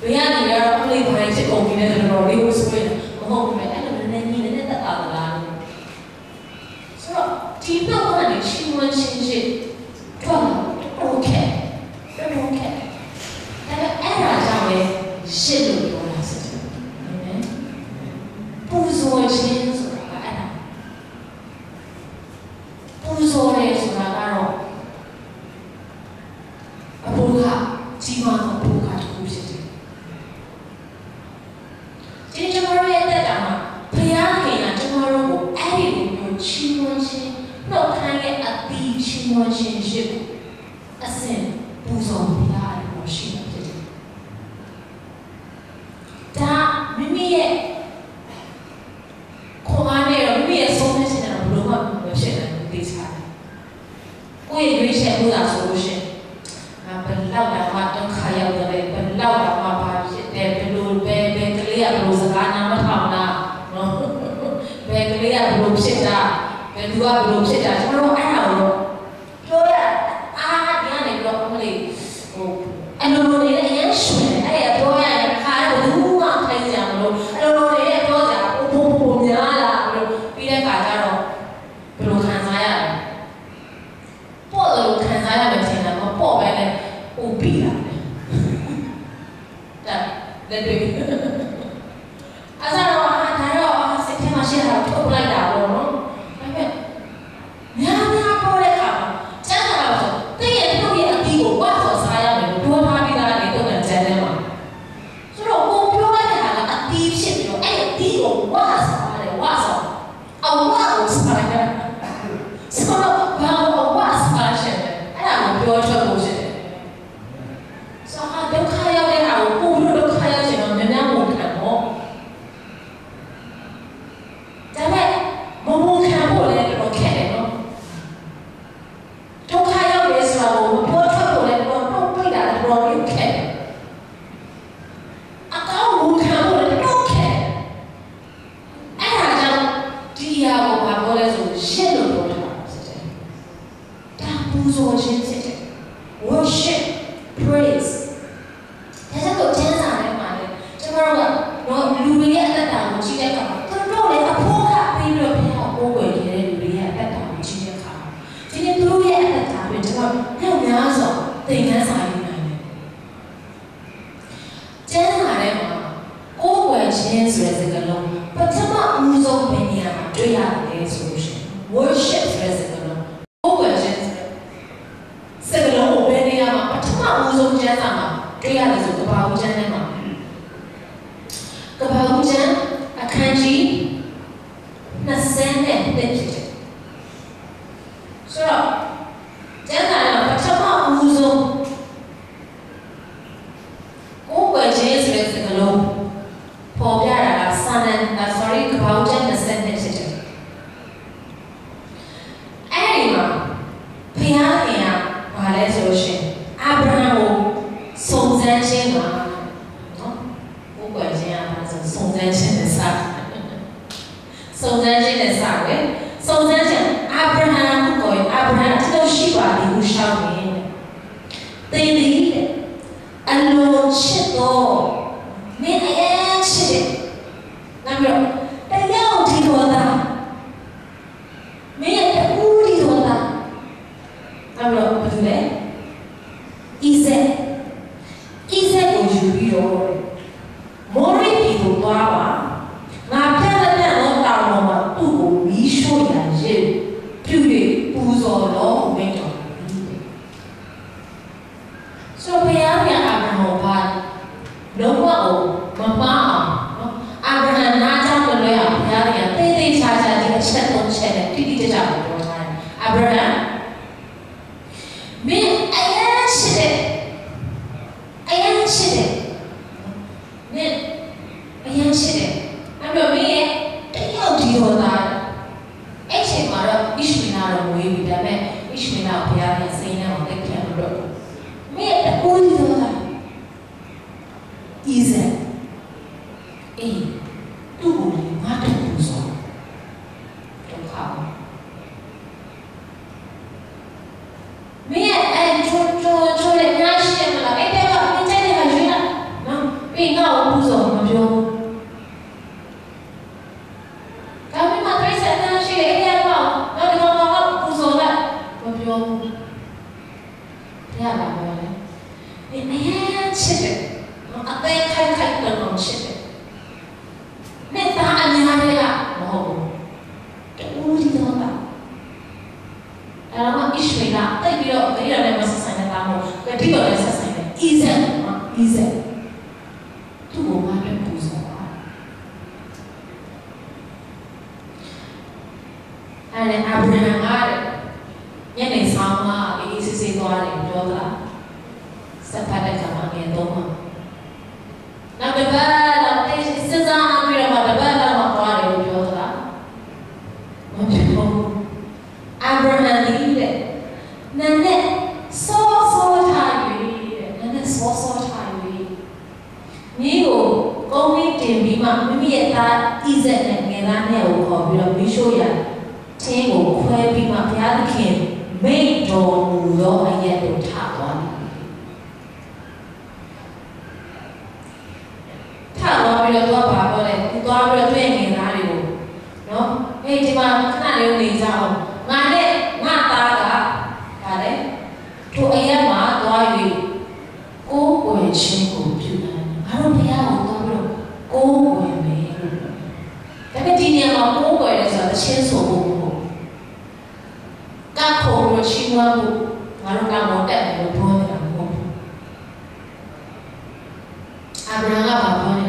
对呀，你要我们拍些公屏的那种，你会说呀，我后面哎呦，人家那阿拉，是吧？听到我那里新闻信息，赚了 OK， 真 OK。အဲ့ဒါကြောင့်လေရှစ်လို့ပြောတာစတယ်။ဟုတ်တယ်။ပူဇော်ခြင်းဆိုတာကအဲ့ဒါပူဇော်တယ်ဆိုတာကတော့အဘိုးကကြီးမားသောဘုရားတစ်ခုဖြစ်တယ်။ဒီကျွန်တော်ရဲ့တက်တာမှာဘုရားခင်ကကျွန်တော်တို့ကိုအဲ့ဒီလိုမျိုးချီးမွမ်းခြင်းနှုတ်ခမ်းရဲ့အသီးချီးမွမ်းခြင်းရှိကိုအစဉ်ပူဇော်ဘုရားအဲ့လိုရှိတယ်ဒါမိမိရဲ့ခေါ်အားနဲ့တော့မိမိရဲ့ဆုံးဖြတ်ချက်နဲ့တော့ဘယ်လိုမှမဖြစ်နိုင်ဘူးသိချတယ်။ကိုယ့်ရဲ့ရွေးချယ်မှုသာဆိုလို့ရှိရင်ဘယ်လောက်တောင်မှဒုက္ခရောက်တယ်ဘယ်လောက်တောင်မှဘာဖြစ်တယ်ဘယ်လိုပဲကလေးကဘယ်လိုစကားနားမထောင်တာနော်ဘယ်ကလေးကဘယ်လိုဖြစ်တာဘယ်သူကဘယ်လိုဖြစ်တာကျွန်တော်တို့အဲ့ဒါကိုပြောရအားဒီကနေပြီးတော့အမလေးဟိုအလိုလိုနေတဲ့အရင်ရှင်အဲ့ရပြောရရင်ခါတော့ဘူးမှထိုင်ကြမလို့အလိုလိုနေတဲ့ပြောကြပုံများလာလို့ပြီးတဲ့ခါကျတော့ဘယ်လိုခံစားရလဲပေါ့လို့ခံစားရမယ်ထင်တယ်မပေါ့ပဲနဲ့ဥပ္ပိလာတယ်လက်တွေ့အဲ့ဒါတော့စိတ်ထဲမှာရှိတာထုတ်လိုက်တာပေါ့နော်ဒါပေမဲ့များပေါ်တဲ့ခါမှာကျန်တာတော့တည့်ရဲ့ထုတ်ရဲ့အပြီးကိုဝတ်ဆော်စားရမယ်လို့ပြောထားပြီးသားလေတော့ကျန်တယ်မှာဆိုတော့ကိုပြောလိုက်တဲ့ဟာကအတီးဖြစ်ပြီးတော့အဲ့ဒီတီးကိုဝတ်ဆော်ရတယ်ဝတ်ဆော်အဝတ်ကိုစားရတယ်ဆိုတော့ဘာလို့ဝတ်စားရှင်းလဲအဲ့ဒါကိုပြောထွက်လို့ရှိတယ်ဆိုတော့ဒုက္ခရောက်တဲ့ဟာကိုကိုလို့ဒုက္ခရောက်ရှင်တော့နည်းနည်းဝန်ခံတော့ဒါပေမဲ့မဝန်ခံဖို့လည်းတော့ခက်တယ်နော်ဒုက္ခရောက်တယ်ဆိုတော့မပြောထွက်ဖို့လည်းတော့ပြိတာလည်းတော့ရုပ်ခက်တယ်အကောင်းဝန်ခံဖို့လည်းတော့ခက်အဲ့ဒါကြောင့်ဒီဟာကိုဘာပြောလဲဆိုရှင်းလို့ပြောတာဖြစ်တယ်ဒါပူဇော်ခြင်းဖြစ်တယ် worship praise ဒါကြောင့်ကိုကျမ်းစာထဲမှာလည်းကျွန်တော်တို့လူတွေရဲ့အတ္တကိုကြည့်တဲ့အခါမှာသူတို့လည်းအဖို့ကပြီးတော့ဘုရားကိုကိုယ်ွယ်နေတဲ့လူတွေရဲ့အတ္တကိုကြည့်တဲ့အခါဒီနေ့သူတို့ရဲ့အတ္တတွေကျွန်တော်ညောင်များစွာသင်ခန်းစာရေးနိုင်တယ်ကျမ်းစာထဲမှာကိုယ်ွယ်ခြင်းဆိုတဲ့စကားလုံးပထမဦးဆုံးဘယ်နေရာမှာတွေ့ရတယ်ဆိုလို့ရှိရင် worship ဆိုတဲ့စကားလုံးကိုယ်ွယ်ခြင်းစကားလုံးကိုဘယ်နေရာမှာပထမဦးဆုံးကျမ်းစာမှာတွေ့ရတယ်ဆိုကဘာဦးကျမ်းထဲမှာကဘာဦးကျမ်းအခန်းကြီး20နဲ့တက်ဖြစ်တယ်ဆိုတော့ကျမ်းစာထဲမှာပထမဦးဆုံးကိုယ်ွယ်ခြင်းဆိုတဲ့စကားလုံးပေါ်ပြတာကကဘာဦးကျမ်း20နဲ့ဖြစ်တယ်အဲ့ဒီမှာဘုရားခင်ကဘာလဲဆိုလို့ရှိရင်အာဗြဟံကိုစုံစမ်းခြင်းကနော်ကိုယ်ွယ်ခြင်းကဘာဆိုစုံစမ်းခြင်းနဲ့စစုံစမ်းခြင်းနဲ့စပဲစုံစမ်းခြင်းအာဗြဟံကိုအာဗြဟံတို့ရှိပါသည်ဟုရှောက်နေသင်သည်အလိုချစ်သောမင်းအရင်ချစ်တယ်နောက်ပြီးတော့တရားဒီတော်သားမင်းရဲ့တူဒီတော်သားနောက်ပြီးတော့ဘာလို့လဲဣဇက်ကိုယူပြီးတော့မောရိပြည်ကိုသွားပါငါပြတ်တဲ့တော့တောင်းတော့မှသူ့ကိုမီးရှို့ရရင်ပြု၍ပူဇော်တော်မင်းတော်ဆိုဘုရားပြန်အာဗြဟံကိုပါလုံးဝမမှားအောင်နော်အာဗြဟံနားကြောင်းမလွဲအောင်ဘုရားပြန်တိတ်တိတ်ချာချာဒီအချက်သုံးချက်နဲ့တိတိကျကျကိုပြောထားတယ်အာဗြဟံမင်းအရင်ရှိတယ်မင်းအရင်ရှိတယ်အဲ့တော့မင်းရဲ့တယောက်ဒီတော်သားအဲ့ချိန်မှာတော့ Ishmael or we with a Ishmael, Piana, saying now they can grow. Me at the old easy. Tu mata puso. Don't come. Me and Joe and Nash and I never tell you no, we know puso, no Joe. Kami matris at Nash, and no, no, puso that, no Joe. Yeah, in the hand, shit. I think I can't go on shit. Meta anyanya no, terus itu apa? Dalam Ishmael, tapi dia ada masa saya tahu, ketika ada saya, izin, tu bukan ada pusat. Ada Abraham ada, yang ni sama, ini sisi tu ada juga, sepada zaman yang lama. Nak berbalah, sezana bila ada berbalah makar itu juga. Macam Abraham ini, nenek so tired, nenek so tired. Ni kau ni tembi mak, mimi eta izin dengan nenek aku bila misal ya, tengok kau bima piala kin, main don mulo ayat tu tak tuan. Kalau bila tua apa boleh, tua bila tu yang ni nari tu, no? Cuma kena dia ni jauh, ngade ngata kade, tu ayam mah tua ini, kau boleh cengkau juga, harus dia tua bila kau boleh melu. Tapi dia mah kau boleh jadi cengkau kau, kau boleh cengkau, harus kamu tak boleh buat kamu. Abraham apa boleh?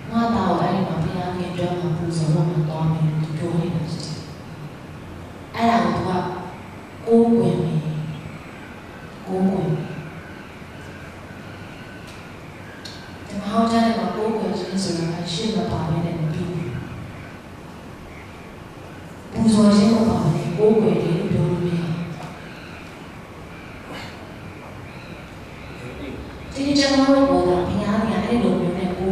Tahu dari mana yang dia mampu zaman atau yang itu boleh nanti. Ayah tua, kau ni. Tapi jangan nak kau jadi seorang siapa pun yang lebih. Bukan siapa pun yang kau jadi lebih. Jadi jangan lupa orang yang ada lebih yang kau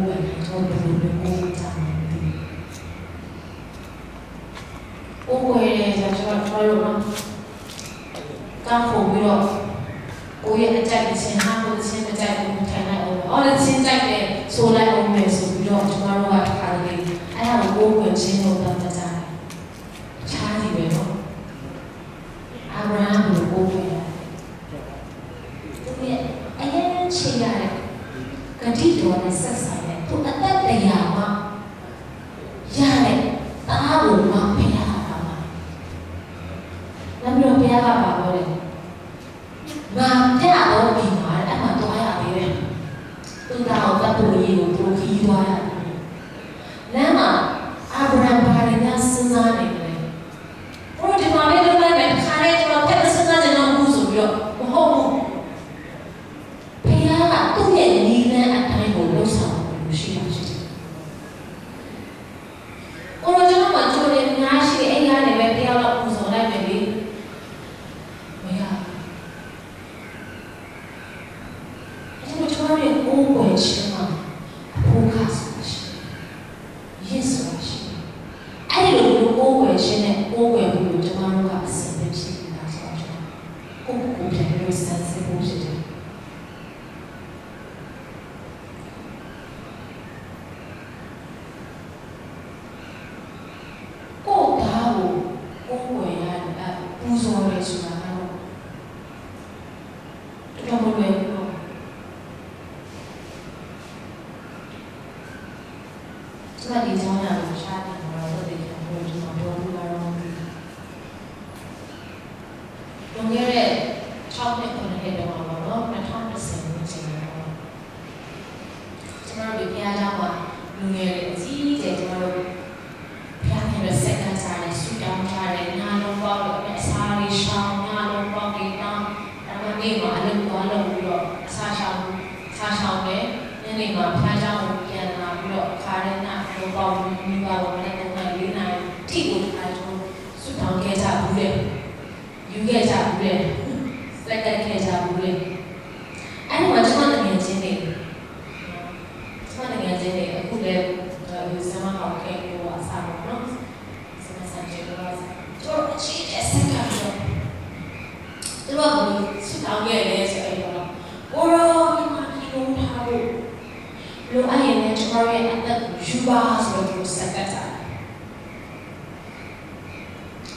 Ủa vậy là cho luôn không? Các phụ bị rồi. Ủa vậy là chạy thì xin hát, ủa xin là chạy cũng thay lại ổn. Ủa là xin chạy để số lại ổn về số bị rồi, chúng ta rồi khá là đi. Ai là ủa quyền xin ổn tâm ta chạy. Cha gì vậy không? Abraham là ủa quyền là. Tức là anh ấy chỉ là cái trí tuệ này sắc sải này, tôi đã tất là giả mà. Giả này, ta đủ mà phải là Namun dia apa boleh? Macam ada bima, ada tu ayat dia. Tu tahu tak tu itu, tu hiu ayat. Lama Abraham hari ni senang ni. Orang di mana dia boleh berkara kalau kita senang jangan musuh dia. Mohon. Pihak tu yang ni ada yang boleh sama musuh macam. Orang jangan macam dia nasi ayat ni berpihak lah musuh lain ni. Orang boleh cuma fokus saja, Yesus saja. Ada orang boleh cuma orang boleh cuma orang sebenarnya kita saja. Orang boleh cuma sesuatu saja. Kau tahu orang boleh ada pusat Yesus mana? Kita boleh. Cuma di sana masyarakat merasa tidak boleh cuma dua orang. Mungkin cakap dengan dia orang, mereka pasti macam. Cuma dia jawa, mungkin jadi cuma dia hanya sekat saja, sudah cari nyalon bau, sari sham nyalon bau kita, orang ni malu juga, sasam ni, ni macam dia nak karena bau ni bau mana tu nak lihat, tiada ယူခဲ့ကြဘူးလေစက်ကတ်ခဲ့ကြဘူးလေအဲ့ဒီမှာကျွန်မတကယ်ချင်းနေအခုလည်းဆမဟောက်ခဲပြောအစားပါနော်ဆမစံကျေတော့ကျွန်တော်အချစ်တဲ့စက်ကတ်တော့သူကဘယ်လိုစတောင်းခဲ့လဲဆိုတော့ကိုရောဒီမှာဒီလိုထားဖို့လိုအပ်ရင်လည်းကျွန်တော်ရဲ့အသက်ကိုယူပါဆိုတော့စက်ကတ်တာ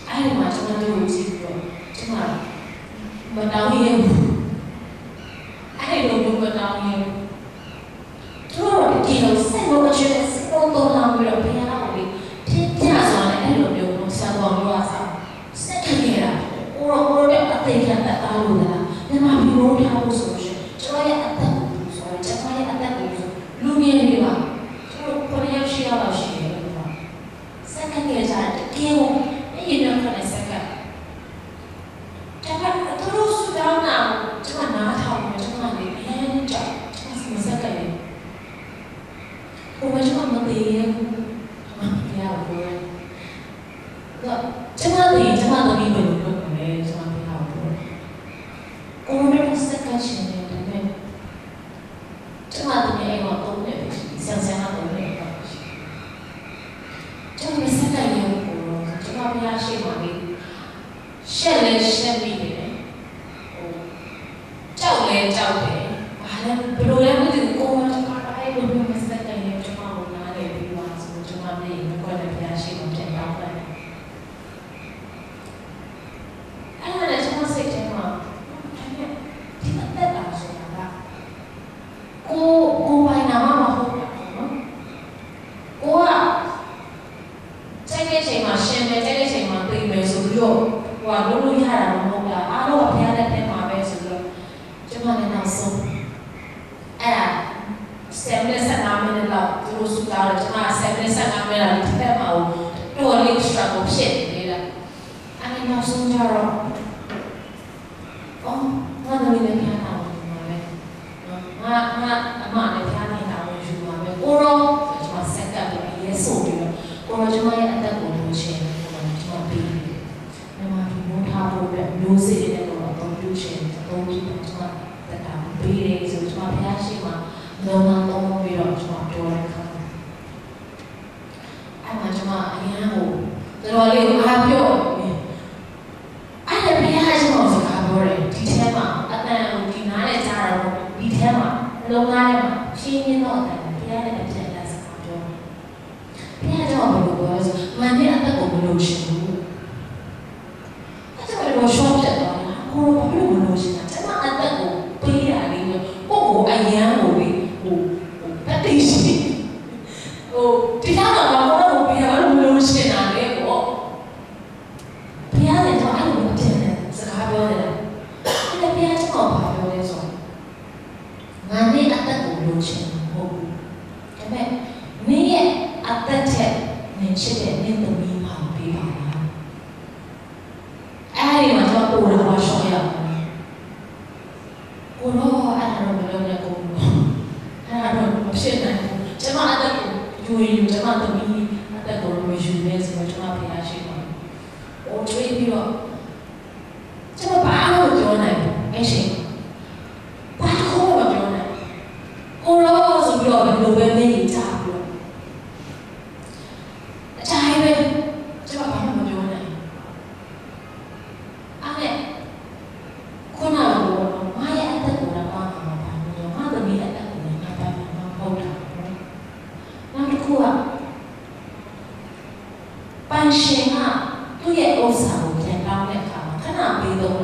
အဲ့ဒီမှာကျွန်တော်တို့ကြည့်ပြီးတော့ကျွန်မမတောင်းရဲဘူးအဲ့ဒီလိုမတောင်းရဲဘူးတို့ဒီလိုစက်လို့အကျိုးစတော့တော့လာပြီးတော့ဘယ်ရအောင်လဲဖြစ်ပြသွားတယ်အဲ့လိုမျိုးကိုဆက်ပေါ်လို့ရစားစက်ခင်ရတာကိုရောတဲ့အသေးခံတတ်တာလို့လားဒီမှာဘီရိုထားလို့ဆိုရှင်ကျွန်တော်ရဲ့အသက်ကိုဆိုတော့ကျွန်တော်ရဲ့အသက်ကိုလူငယ်တွေပါတို့ကိုရရှိရပါရှိတယ်လို့ပါစက်ခင်ရကြတဲ့တကယ်ကိုအဲ့ဒီတော့ခနဲ့စက်ကတို့ဆူတောင်းတာကျွန်မနားထောင်တယ်ကျွန်မလည်းအရင်ကြောက်ကျွန်မစက်ကလည်းကိုယ်ကျွန်မမသိရဘူးကျွန်မပြရဘူးတော့ကျွန်မသမီးဘယ်လိုလုပ်မလဲကျွန်မပြရဘူးကိုယ်လည်းစက်ကရှင်တယ်ဒါပေမဲ့ကျွန်မသမီးအိမ်မှာတုံးနေပြီဆန်းဆန်းတော့နေတော့ကျွန်မစက်ကရဘူးကျွန်မပြရရှိမှလေရှက်လဲရှက်ပြီးတယ်ကြောက်တယ်ဘာလဲဘယ်လိုလဲမသိဘူးကိုယ်ကအဲ့လိုမျိုးမစက်တယ်ကျွန်မကိုနားလေပြီးပါဆိုကျွန်မပြေမကွက်တဲ့ပြားရှိမှပြန်တောင်းတယ်အဲ့ဒါလည်းကျွန်မစိတ်ထဲမှာဒီအသက်တာဆိုတာကကိုပိုင်နာမမဟုတ်ဘူးနော်ကိုကချိန်တဲ့ချိန်မှာရှင်မယ်ချိန်တဲ့ချိန်မှာပြေးမယ်ဆိုပြီးတော့ဟိုကလုံးလို့ရတာမဟုတ်လားအားလုံးကဘုရားလက်ထဲမှာပဲဆိုတော့ကျွန်မလည်းနောက်ဆုံးအဲ့ဒါ7 minutes 15 minutes လောက်သူတို့စုတာတော့ကျွန်မ7 minutes 15 minutes လောက်ဒီဘက်မှာတော့လေး struggle ဖြစ်နေတယ်အဲ့ဒီနောက်ဆုံးကျတော့ငါသမီးလည်းဖျားတာဝင်မှာပဲငါအမလည်းဖျားနေတာဝင်ယူမှာပဲကိုရောကျွန်မစက်ကပ်ပြီးရဲဆိုပြီးတော့ကိုရောကျွန်မရဲ့အသက်ကိုလိုချင်တယ်ကျွန်မပြီးတယ်မြန်မာပြည်မိုးထားဖို့အတွက်မျိုးစေ့တွေနဲ့တော့အသုံးပြုချင်အသုံးပြုကျွန်မတက်တာပြီးတယ်ဆိုကျွန်မဖျားရှိမှာလုံးဝသုံးပြီးတော့ကျွန်မပြောတဲ့အခါအဲ့မှာကျွန်မအရင်ကတော်တော်လေးအားပြော့အဲ့ဒါဘယ်ဟာကျွန်တော်စကားပြောတယ်ဒီထဲမှာအတန်ကိုဒီနားနဲ့ကြားတော့ဒီထဲမှာလုံးသားထဲမှာရှင်းရှင်းတော့အတန်ဘယ်ဟာနဲ့ပြန်လာစကားပြောဘယ်ဟာကြောင့်ဘယ်လိုပြောလဲဆိုငါနဲ့အသက်ကိုမလို့ရှိဘူးအဲ့ဒါတော့ရှော့ပြတ်သွားတာကိုဘာလို့မလို့ရှိတာကျွန်မအသက်ကိုပေးတာလေးကိုအရန်ကိုလေပတ်သိရှိဒီကတော့ဘာလို့ဘယ်လိုမလို့ရှိတာလဲပေါ့ဘုရားလည်းတော့အဲ့လိုဖြစ်နေစကားပြောတယ်အဲ့ဒါဘုရားကျွန်တော်ဘာပြောလဲဆိုငါနဲ့အသက်ကိုလို့ရှိမှာမဟုတ်ဘူးဒါပေမဲ့မင်းရဲ့အသက်ထက်နင်ချစ်တဲ့နင်သမီးမှာပေးပါလားအဲ့ဒီမှာကျွန်တော်ပို့တော့ရှော့ရအောင်ကိုတော့အဲ့ဒါတော့မလုပ်နဲ့ကိုအဲ့ဒါတော့မဖြစ်နိုင်ဘူးကျွန်မအသက်ကိုယူရင်ကျွန်မသမီးအသက်ကိုမယူနဲ့ဆိုတော့ကျွန်မဖျားရှိပါဘူးတွေးပြီးတော့ကျွန်မဘာလို့ပြောနိုင်အဲ့ရှင်ဘာလို့မပြောနိုင်ကိုရောဆိုပြီးတော့ဘယ်လိုပဲမင်းကြီးချပြီးတော့အချိုင်ပဲကျွန်မဘာမှမပြောနိုင်အဲ့ခုနကငါရဲ့အသက်ကိုတော့ဘာမှမပါဘူးငါသမီးအသက်ကိုလည်းငါဘာမှမဟုတ်တာနောက်တစ်ခုကပန်းရှင်ကသူ့ရဲ့ဥစ္စာကိုပြန်တောင်းတဲ့အခါမှာခဏပေးတော့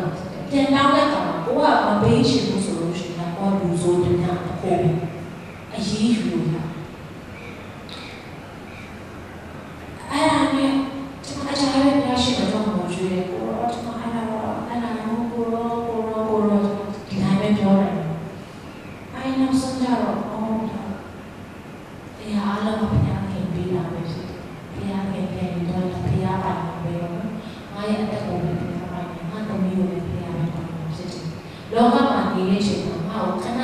ပြန်တောင်းတဲ့အခါမှာကိုကမပေးချင်ဘူးဆိုလို့ရှိရင်ကိုလူဆိုးတင်တာအဖို့အရေးယူတာအဲ့ဒါနဲ့ကျွန်မအကြိုက်ပဲပြရှိတော့မကြွေးကိုတော့ကျွန်မအဲ့ဒါကိုဒီတိုင်းပဲပြောတယ်အဲ့နောက်ဆုံးကြတော့တရားအလုံးကိုပြန်ခင်ပေးတာပဲရှိတယ်တရားခင်ပြန်တော့တရားပါပဲငါရဲ့အသက်ကိုလည်းတရားပါငါသမီးကိုလည်းတရားပါဖြစ်တယ်လောကမှာနေတဲ့ချိန်မှာငါ့ကိုခဏ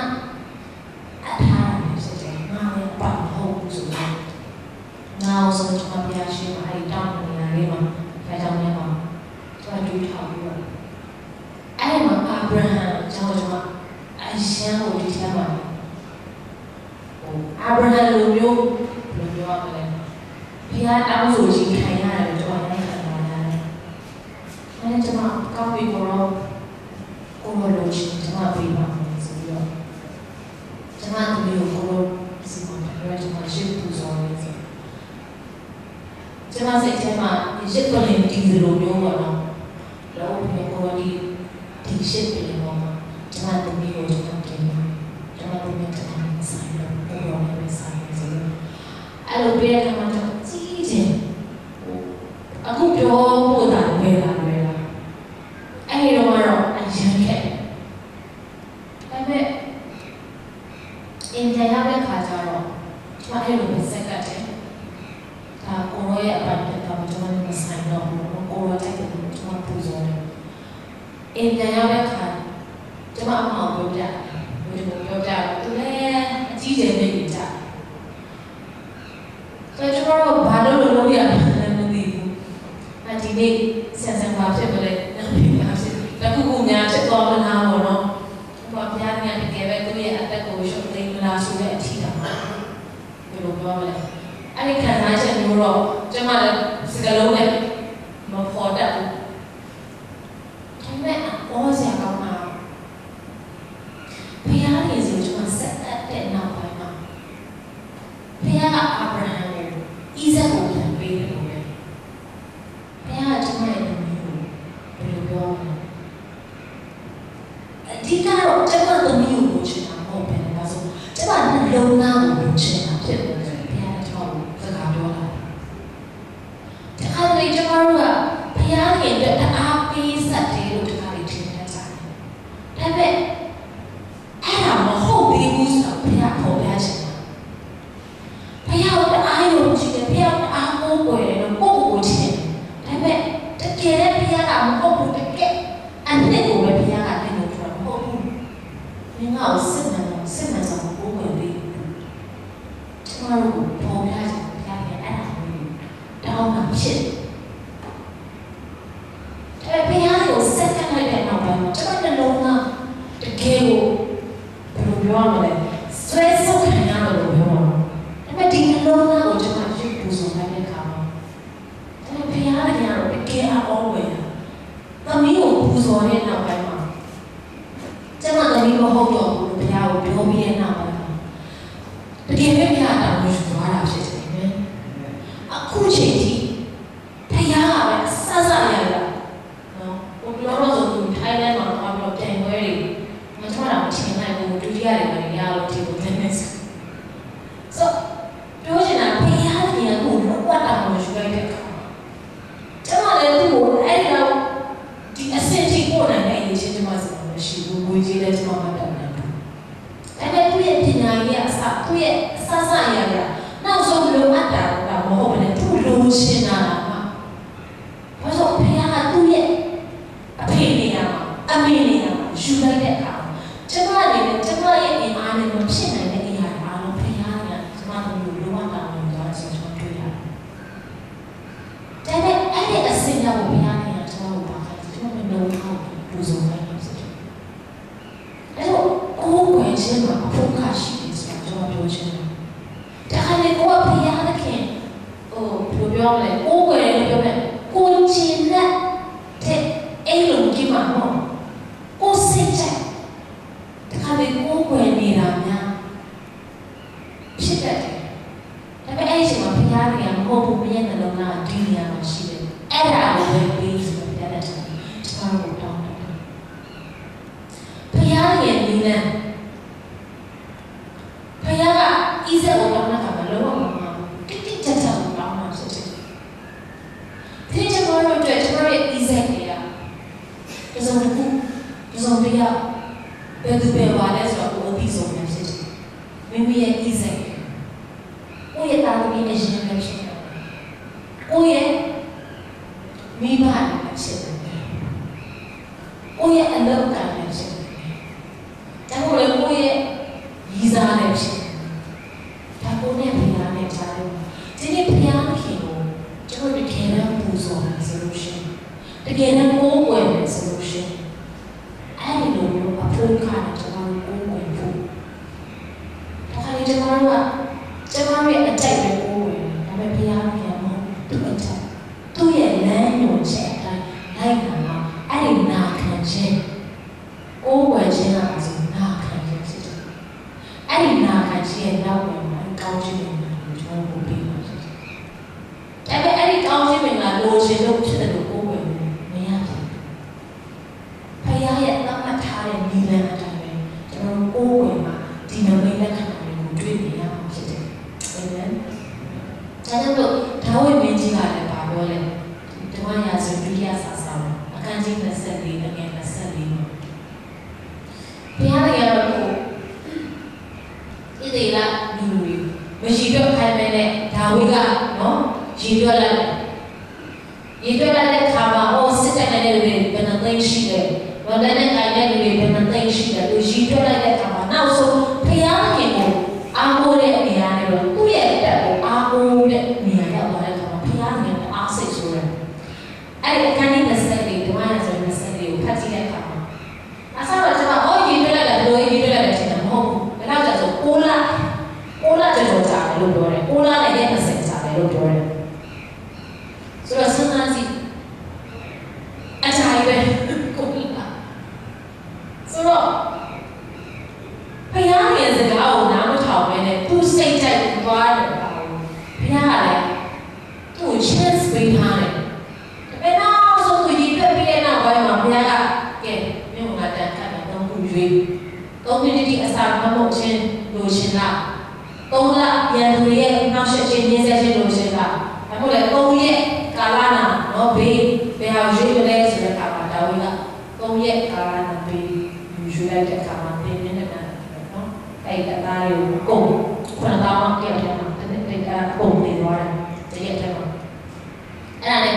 အထားရတယ်ဖြစ်တယ်ငါလည်းပါမဟုတ်ဘူးဆိုတော့ငါ့ကိုဆိုကျွန်မပြရှိမှအဲ့တောင်းနေရလေးမှာဖျားကြောင်းနေမှာကျွန်တော် ထောင်ပြီးတော့အဲ့မှာအာဗြဟံကျွန်တော်အရှမ်းကိုဒီထဲမှာအာဗြဟံလိုမျိုးဘယ်လိုပြောရမလဲဘုရားတောင်းဆိုခြင်းခံရတယ်လို့ကျွန်တော်လည်းခံပါတယ်အဲ့ကျွန်တော်ကောက်ပြီးတော့ကိုလိုလိုချင်းကျွန်တော်ပြေးပါမယ်ဆိုပြီးတော့ကျွန်တော်ဒီလိုကိုလိုစီမံတယ်ကျွန်တော်ရှင်းပူစောနေတယ်ကျွန်တော်စိတ်ထဲမှာရစ်ပလင်တီးလိုမျိုးပေါ့နော်လောဘနဲ့ကိုဒီရှစ်ပလင်ပေါ်မှာကျွန်တော်တို့မျိုးကျွန်တော်တင်တယ်ကျွန်တော်တို့မျိုးကျွန်တော်ဆိုင်တော့ဘောရောနဲ့ဆိုင်ဆိုတော့အဲ့လိုပြရတဲ့မှာတော့ကြီးချင်းအခုပြောဖို့တာပဲလားအဲ့ဒီတော့ကတော့အရင်ခဲ့ဒါပေမဲ့အင်ဂျင်ရတဲ့ခါကျတော့ကျွန်တော်အဲ့လိုပဲစက်ကတ်တယ်ဒါကိုရောရဲ့အပိုင်းတော့ကျွန်တော်မဆိုင်တော့ဘူးကိုရောတိုက်တယ်ကျွန်တော်ပူဇော်တယ်အင်ဂျင်ရတဲ့ခါကျွန်မအမောင်ပြောပြတယ်ပြောပြတော့သူလည်းအကြီးကျယ်နေကြဆိုတော့ကျွန်တော်တို့ဘာလို့လုပ်ရလဲမသိဘူးဒီနေ့ဆန်ဆန်ပါဖြစ်မလဲတခုခုများဖြစ်သွားမလားပေါ့နော်ဘုရားများတကယ်ပဲသူရဲ့အသက်ကိုရှုပ်သိမ်းမလားဆိုတဲ့အထီးတောင်ဘယ်လိုပြောမလဲအဲ့ဒီခံစားချက်မျိုးတော့ကျွန်မလည်းစကလုံးနဲ့မဖော်တတ်ဘူးဒါပေမဲ့အော်စရာကောင်းတာဘုရားရဲ့ဆိုကျွန်မဆက်တတ်တဲ့နောက်ပိုင်းမှာဘုရားကအာဗြဟံကိုဣဇက်ကိုပြန်ပေးတယ်လို့ပဲဘုရားကကျွန်မရဲ့လူမျိုးကိုဘယ်လိုပြောမလဲဒီကတော့ကျွန်မသမီးကိုလိုချင်တာမဟုတ်ဘဲနဲ့ဒါဆိုကျွန်မနှလုံးသားကိုလိုချင်တာဖြစ်တယ်ဘုရားကကျွန်တော်ကိုစကားပြောတာတခါလေကျွန်တော်တို့ကဘုရားရဲ့အတွက်တအားပေးဆက်တယ်လို့တခါလေထင်တတ်ကြတယ်ဒါပေမဲ့အဲ့ဒါမဟုတ်သေးဘူးဆိုတော့ဘုရားပေါ်ပြချင်တာဘုရားကအားရုံကြည့်တယ်ဘုရားကအားကိုးကွယ်တယ်လို့ကိုယ့်ကိုယ်ချင်တယ်ဒါပေမဲ့တကယ်လည်းဘုရားကမဟုတ်ဘူးတကယ်အနှစ်ကိုပဲဘုရားကလည်းလို့ပြောတာမဟုတ်ဘူးမင်းကစစ်မှန်ဆောင်ကိုယ်ကိုယ်လေးကျွန်တော်တို့ပေါ်ပြချင်ဘုရားရဲ့အဲ့ဒါကိုတောင်းတာဖြစ်တယ်ဘုရားကိုစက္ကန့်လိုက်တဲ့နောက်ပိုင်းမှာကျွန်တော်နှလုံးသားတကယ်ကိုဘယ်လိုပြောရမလဲဆွဲဆုပ်ခံရလို့ပြောမှာဒါပေမဲ့ဒီနှလုံးသားကိုကျွန်တော်ရွတ်ပူဇော်လိုက်တဲ့အခါမှာဒါဘုရားကကတော့တကယ်အောဝယ်သမီးကိုပူဇော်တဲ့နောက်ပိုင်းမှာကျွန်မသမီးမဟုတ်တော့ဘူးဘုရားကိုပြောပြီးတဲ့နောက်ပိုင်းမှာတကယ်ပဲဘုရားတောင်းလို့သွားတာဖြစ်တယ်အခုချိန်ထိဘုရားကပဲစစရရနော်ဘုရားတော်ဆိုထိုင်းလန်းမှာတော့ပြောပြန်ပွဲတွေမချောတာမထင်နိုင်ဘူးဒုတိယတွေပဲရလို့ဒီလိုနဲ့ဆိုပြောချင်တာဘုရားကကိုလုံးဝတောင်းလို့ယူလိုက်တဲ့အခါကျွန်မလည်းသူ့ကိုအဲ့ဒီတော့ဒီအဆင့်ထိပို့နိုင်တဲ့အရေးချင်းကျွန်မစကားမရှိဘူးငွေကြေးလည်းကျွန်မမတတ်နိုင်ဘူးဒါပေမဲ့သူ့ရဲ့ပညာရေးအစသူ့ရဲ့အစစရရနောက်ဆုံးလိုအပ်တာတော့မဟုတ်ဘူးလေသူ့လိုချင်တာမှာဘာလို့ဘုရားကသူ့ရဲ့အဖေနေရာမှာအမေနေရာမှာယူလိုက်တဲ့အခါကျွန်မလည်းကျွန်မရဲ့အင်အားနဲ့မဖြစ်နိုင်တဲ့အရာအားလုံးဘုရားကကျွန်မတို့လိုအပ်တာလို့ပြောဆိုကျွန်တော်တွေ့ရတယ်ဒါပေမဲ့အဲ့ဒီအစင်ရောက်ဘုရားနဲ့ကျွန်တော်ဘာသာကျွန်တော်မျိုးအောင်ပူဇော်လိုက်လို့ဆိုတော့အဲ့တော့ကိုယ်ကိုယ်ချင်းမှာအဖို့ခါရှိတယ်ဆိုတော့ကျွန်တော်ပြောချင်တယ်ဒါခါလေကိုကဘုရားသခင်ဘယ်လိုပြောမလဲကိုယ်ကိုယ်လည်းပြောမယ်ကိုချင်တဲ့အဲ့လိုကြည့်မှာမဟုတ်ကိုစိတ်ချက်ဒါခါလေကိုယ်ကိုယ်နေတာများဖြစ်တတ်တယ်ဒါပေမဲ့အဲ့ဒီမှာဘုရားကမဟုတ်ဘူးဘုရားနှလုံးသားဒီနေရာမှာရှိတယ်အဲ့ဒါကိုပဲပြီးဆိုတော့ဘုရားတဲ့ကျွန်တော်တို့တောင်းတယ်ဘုရားရဲ့နိလန်းဘုရားကဣဇက်ကိုတောင်းတာကလုံးဝမမှန်ဘူးတိတိကျကျကိုတောင်းတာဖြစ်တယ်ဒီကျွန်တော်တို့အတွက်ကျွန်တော်ရဲ့ဣဇက်ကတစုံတစ်ခုတစုံတစ်ယောက်ဘယ်သူပဲပါလဲဆိုတော့အပြီးဆုံးနေဖြစ်တယ်မိမိရဲ့ဣဇက်ကိုယ့်ရဲ့တာသမီးနဲ့ရှင်နေဖြစ်တယ်ကိုယ့်ရဲ့မိဘနဲ့ဖြစ်တယ်ကိုယ့်ရဲ့အလုပ်ကနဲ့ဖြစ်တယ်ဒါကိုလည်းကိုယ့်ရဲ့ရည်စားနဲ့ဖြစ်တယ်ဒါကိုနဲ့ဘုရားနဲ့ကြားတယ်ဒီနေ့ဘုရားခင်ကိုကျွန်တော်တို့တကယ်တော့ပူဇော်တယ်ဆိုလို့ရှိရင် တကယ်လည်းကိုးကွယ်မယ်ဆိုလို့ရှိရင်အဲ့ဒီလိုမျိုးအဖို့ခါနဲ့ကျွန်တော်တို့ကိုးကွယ်ဖို့ဒါခါလေးကျွန်တော်တို့ရဲ့အကြိုက်ပဲကိုးကွယ်တယ်ဒါပေမဲ့ဘုရားပြန်မဟုတ်သူ့အကြိုက်သူ့ရဲ့လမ်းညွှန်ချက်အတိုင်းလိုက်နာအဲ့ဒီနာခံခြင်းကိုးကွယ်ခြင်းကဆိုနာခံခြင်းဖြစ်တယ်အဲ့ဒီနာခံခြင်းရဲ့နောက်ဝင်မှာကောင်းခြင်းတွေကျွန်တော်တို့ပြီးပါဖြစ်တယ်ဒါပေမဲ့အဲ့ဒီကောင်းခြင်းတွေမှာလိုချင်လို့ဖြစ်တယ်လို့ကိုးကွယ်မရဘူးဖခင်ရဲ့သတ်မှတ်ထားတဲ့နိလန်အတိုင်းပဲကျွန်တော်ကိုးကွယ်မှာဒီနမိတ်လက္ခဏာတွေကိုတွေ့နေရမှာဖြစ်တယ်အာမင်ဒါကြောင့်ဒါဝိမင်းကြီးကလည်းပါပြောလဲဓမ္မရာဇဝင်ဒုတိယစာဆောင်အခန်းကြီး24အငယ်24မှာဘုရားရဲ့တော်ကိုဣသေလလူတွေမရှိတော့ခိုင်းမဲနဲ့ဒါဝိကနော်ရည်တွက်လိုက်တဲ့ခါမှာစစ်တပ်နဲ့လူတွေဘယ်နှသိန်းရှိတယ်ဝန္ဒနဲ့ကိုင်တဲ့လူတွေဘယ်နှသိန်းရှိတယ်သူရည်တွက်လိုက်တဲ့ခါမှာနောက်ဆုံးဘုရားခင်ကိုအားကိုးတဲ့နေရာနဲ့တော့သူ့ရဲ့တက်ကိုအားကိုးတဲ့နေရာရောက်သွားတဲ့ခါမှာဘုရားခင်ကအားစိတ်ဆိုးတယ်အဲ့ဒီအခန်းကြီး24ဓမ္မရာဇဝင်24ကိုဖတ်ကြည့်တဲ့အခါမှာအစားတော့ကျွန်တော်ရည်တွက်လိုက်တာဘယ်လိုရည်တွက်လိုက်လဲချင်းမဟုတ်ဘူးဘယ်တော့ကျဆို6လကျော်ကြာတယ်လို့ပြောတယ်6လနဲ့ရက်20ကြာတယ်လို့ပြောတယ်ဆိုတော့စဉ်းစားကြည့်အချာကြီးပဲကိုလာဆိုတော့ဘုရားရဲ့စကားကိုနားမထောင်ဘဲနဲ့သူစိတ်ကြိုက်သွားတယ်ပါဘုရားကလည်းသူ့ chance ပေးထားတယ်ဒါပေမဲ့နောက်ဆုံးသူရည်တွက်ပြီးတဲ့နောက်ပိုင်းမှာဘုရားကကဲမြို့မှာတန်ခတ်တယ်3ခုရွေး3မိနစ်တိအစာမမဟုတ်ချင်းလိုချင်လား3လရန်သူရဲ့နောက်ဆက်ချင်းရင်းဆက်ချင်းလိုချင်လားအခုလည်း3ရက်ကာလနာနော်ဘေးဘယ်ဟာရွေးမလဲဆိုတဲ့အခါမှာဒါဝိက3ရက်ကာလနာဘေးရွေးလိုက်တဲ့အခါမှာပြင်းပြင်းနဲ့နော်အဲ့ဒီအသားတွေကိုကုန်ခုနကမှကြောက်တယ်နော်တဲ့ပုံနေသွားတယ်တရက်တည်းမှာအဲ့ဒါနဲ့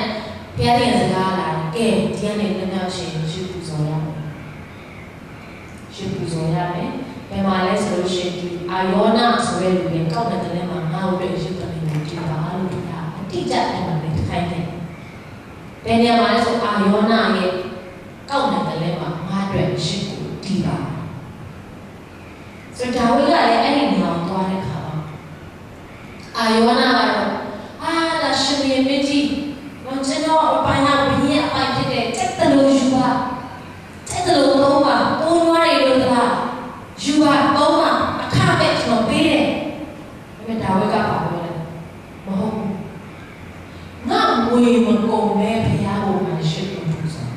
ဘုရားရဲ့စကားလာတယ်ကဲဒီကနေလည်းမြောက်ရှင်ရှုပူဇော်ရမယ်ရှုပူဇော်ရမယ်ဘယ်မှာလဲဆိုလို့ရှိရင်ဒီအာယောနာဆိုတဲ့လူတွေကောက်တဲ့တည်းမှာငါ့ကိုရှုတယ်လို့ဒီပါလို့ပြောတာအတိအကျတယ်မှာပဲထိုင်တယ်ဘယ်နေရာမှာလဲဆိုအာယောနာရဲ့ကောက်တဲ့တည်းမှာငါ့အတွက်ရှုကိုဒီပါဆိုတော့ဒါဝိကလည်းအဲ့ဒီနေရာကိုသွားတဲ့ခါမှာအာယောနာကတော့ဒါရှင်ရဲ့မကြီးတော့ကျွန်တော်အပိုင်းဟာဘင်းရဲ့အပိုင်းဖြစ်တဲ့တက်တလို့ယူပါတက်တလို့သုံးပါသုံးသွားတယ်လို့သာယူပါသုံးပါအခမဲ့ကျွန်တော်ပေးတယ်ဒါပေမဲ့ဒါဝိကပါပြောတယ်မဟုတ်ဘူးငါဝေမကုန်မဲ့ဘုရားကိုမှရှိလို့ပူဇော်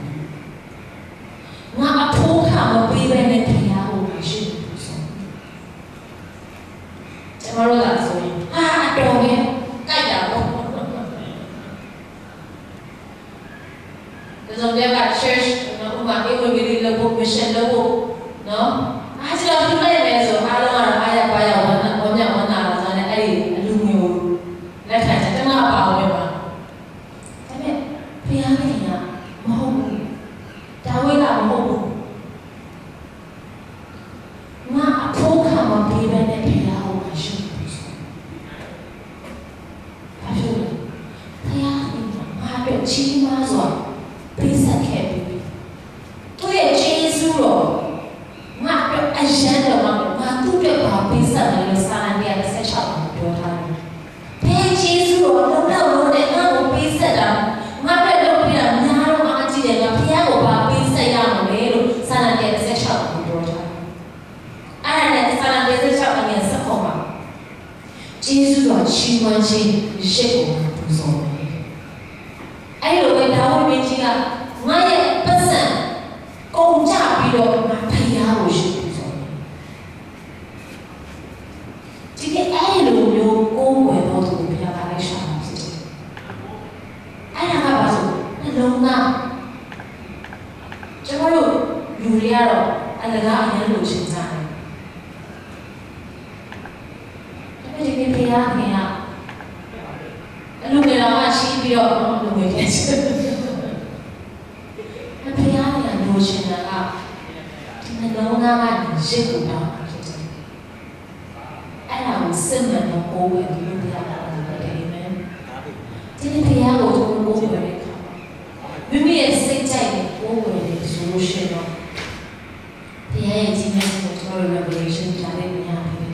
ငါအဖိုးခါမပေးဘဲနဲ့ဘုရားကိုမှရှိလို့ပူဇော်ကျွန်တော်တို့ကဆိုရင်တော်ပဲကြိုက်တာပေါ့ဒါဆိုတော့ church နော်ဥပမာအေဝံဂေလိလုပ်ဖို့ mission လုပ်ဖို့နော်အားကျတော့ပြလိုက်မယ်ဆိုအားလုံးကတော့အားရပါရဝမ်းနာဆိုတဲ့အဲ့ဒီအလူမျိုးလက်ခံချက်တမပါအောင်ပဲပါဒါပေမဲ့ဘုရားခင်ကမဟုတ်ဘူးဒါဝိကမဟုတ်ဘူးငါအဖို့ခံမပေးဘဲနဲ့ဘုရားကိုမရှိဘူးဆိုဘာဖြစ်လဲဘုရားခင်ကငါတို့ချီးမားစွာပေးဆက်ခဲ့ပြီသူရဲ့ကျေးဇူးတော်ငါတို့အရန်တော်ငါသူ့အတွက်ပါပေးဆက်တယ်လို့စာလံ116မှာပြောထားတယ်ဘယ်ကျေးဇူးတော်လုံးလုံးနဲ့ငါ့ကိုပေးဆက်တာငါတို့လုပ်ပြတာများတော့အားကြီးတယ်ငါဘုရားကိုပါပေးဆက်ရမယ်လို့စာလံ116မှာပြောထားတယ်အဲ့ဒါနဲ့စာလံ116အငယ်16မှာကျေးဇူးတော်ချီးမွမ်းခြင်းရှိကိုပူဇော်မယ်အဲ့လိုပဲဒါဝိမင်းကြီးကငါရဲ့ပတ်စံကုန်ကြပြီးတော့ငါဖျားကိုရှိပူဇော်တယ်ဒီကအဲ့လိုမျိုးကိုယ်ဝယ်တော့သူဘုရားကလည်းရှာတာဖြစ်တယ်အဲ့ဒါကဘာလို့နှလုံးသားကျွန်တော်တို့လူတွေကတော့အလကားအရင်လိုရှင်းကြတယ်ဒါပေမဲ့ဒီဘုရားခင်ကအလူငယ်တော်ကရှိပြီးတော့လူငယ်ကျတယ်ဘုရားကလိုချင်တာကဒီနှလုံးသားကနေရစ်ကိုတောင်းတာဖြစ်တယ်အဲ့ဒါကိုစစ်မှန်တော့ကိုယ်ပဲဒီလိုဘုရားကလည်းတယ်အာမင်ဒီဘုရားကိုကျွန်တော်ကိုယ်ပဲမိမိရဲ့စိ chạy của người để solution đó thì ai chỉ nên một cái revelation trả lời nhà thì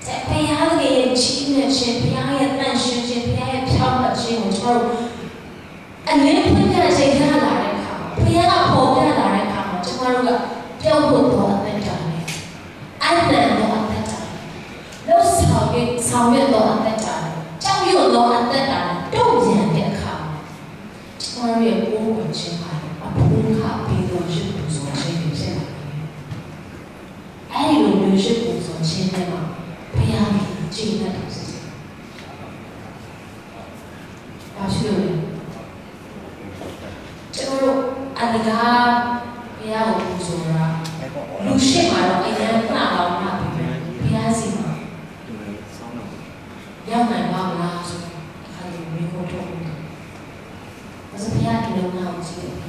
chạy bây giờ cái chỉ là chuyện bây giờ đang suy chuyện bây giờ theo mà chuyện một chỗ anh lấy phân cái chạy ra lại cả bây giờ học cái lại cả chúng ta rồi theo một tổ anh trả lời anh làm tổ anh trả lời lúc sau cái tổ anh trả lời trong nhiều tổ anh trả lời đâu dễ để khảo chúng ta rồi cố gắng chuyện này và cố gắng bị động sự不做这个事情爱有流是不做现在嘛不要你这个东西要去这个อันนี้ก็พยายามพูดส่วนละรู้ใช่ไหมเราไอ้เนี่ยหน้าเราหน้าเป็นพยายามสิมายังไงบ้างล่ะสุดใครไม่ควรทุกข์เราจะพยายามที่เราหน้าจริง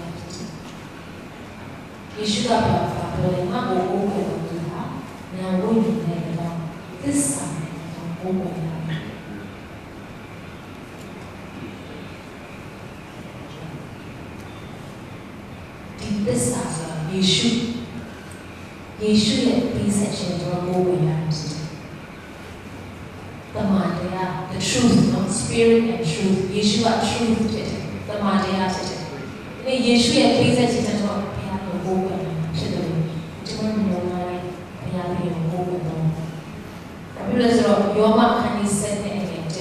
ယေရှုကပြောတယ်ငါ့ကိုကိုးကွယ်လို့ဆိုတာဉာဏ်ဝိညာဉ်နဲ့တော့သစ္စာနဲ့ကိုးကွယ်ရတယ်ဒီသစ္စာဆိုတာယေရှုရဲ့ပေးဆက်ခြင်းတော့ကိုးကွယ်ရတယ်ဆိုတယ်တမန်တရား the truth not spirit and truth ယေရှုက truth ဖြစ်တယ်တမန်တရားဖြစ်တယ်ဒီယေရှုရဲ့ပေးဆက်ခြင်းတော့ဘုရားကိုကိုးကွယ်ဖြစ်တယ်ကျွန်တော်တို့ကလည်းဘုရားကိုကိုးကွယ်တော့ဒါပြလို့ဆိုတော့ယောမခန်းကြီး7နဲ့အငယ်1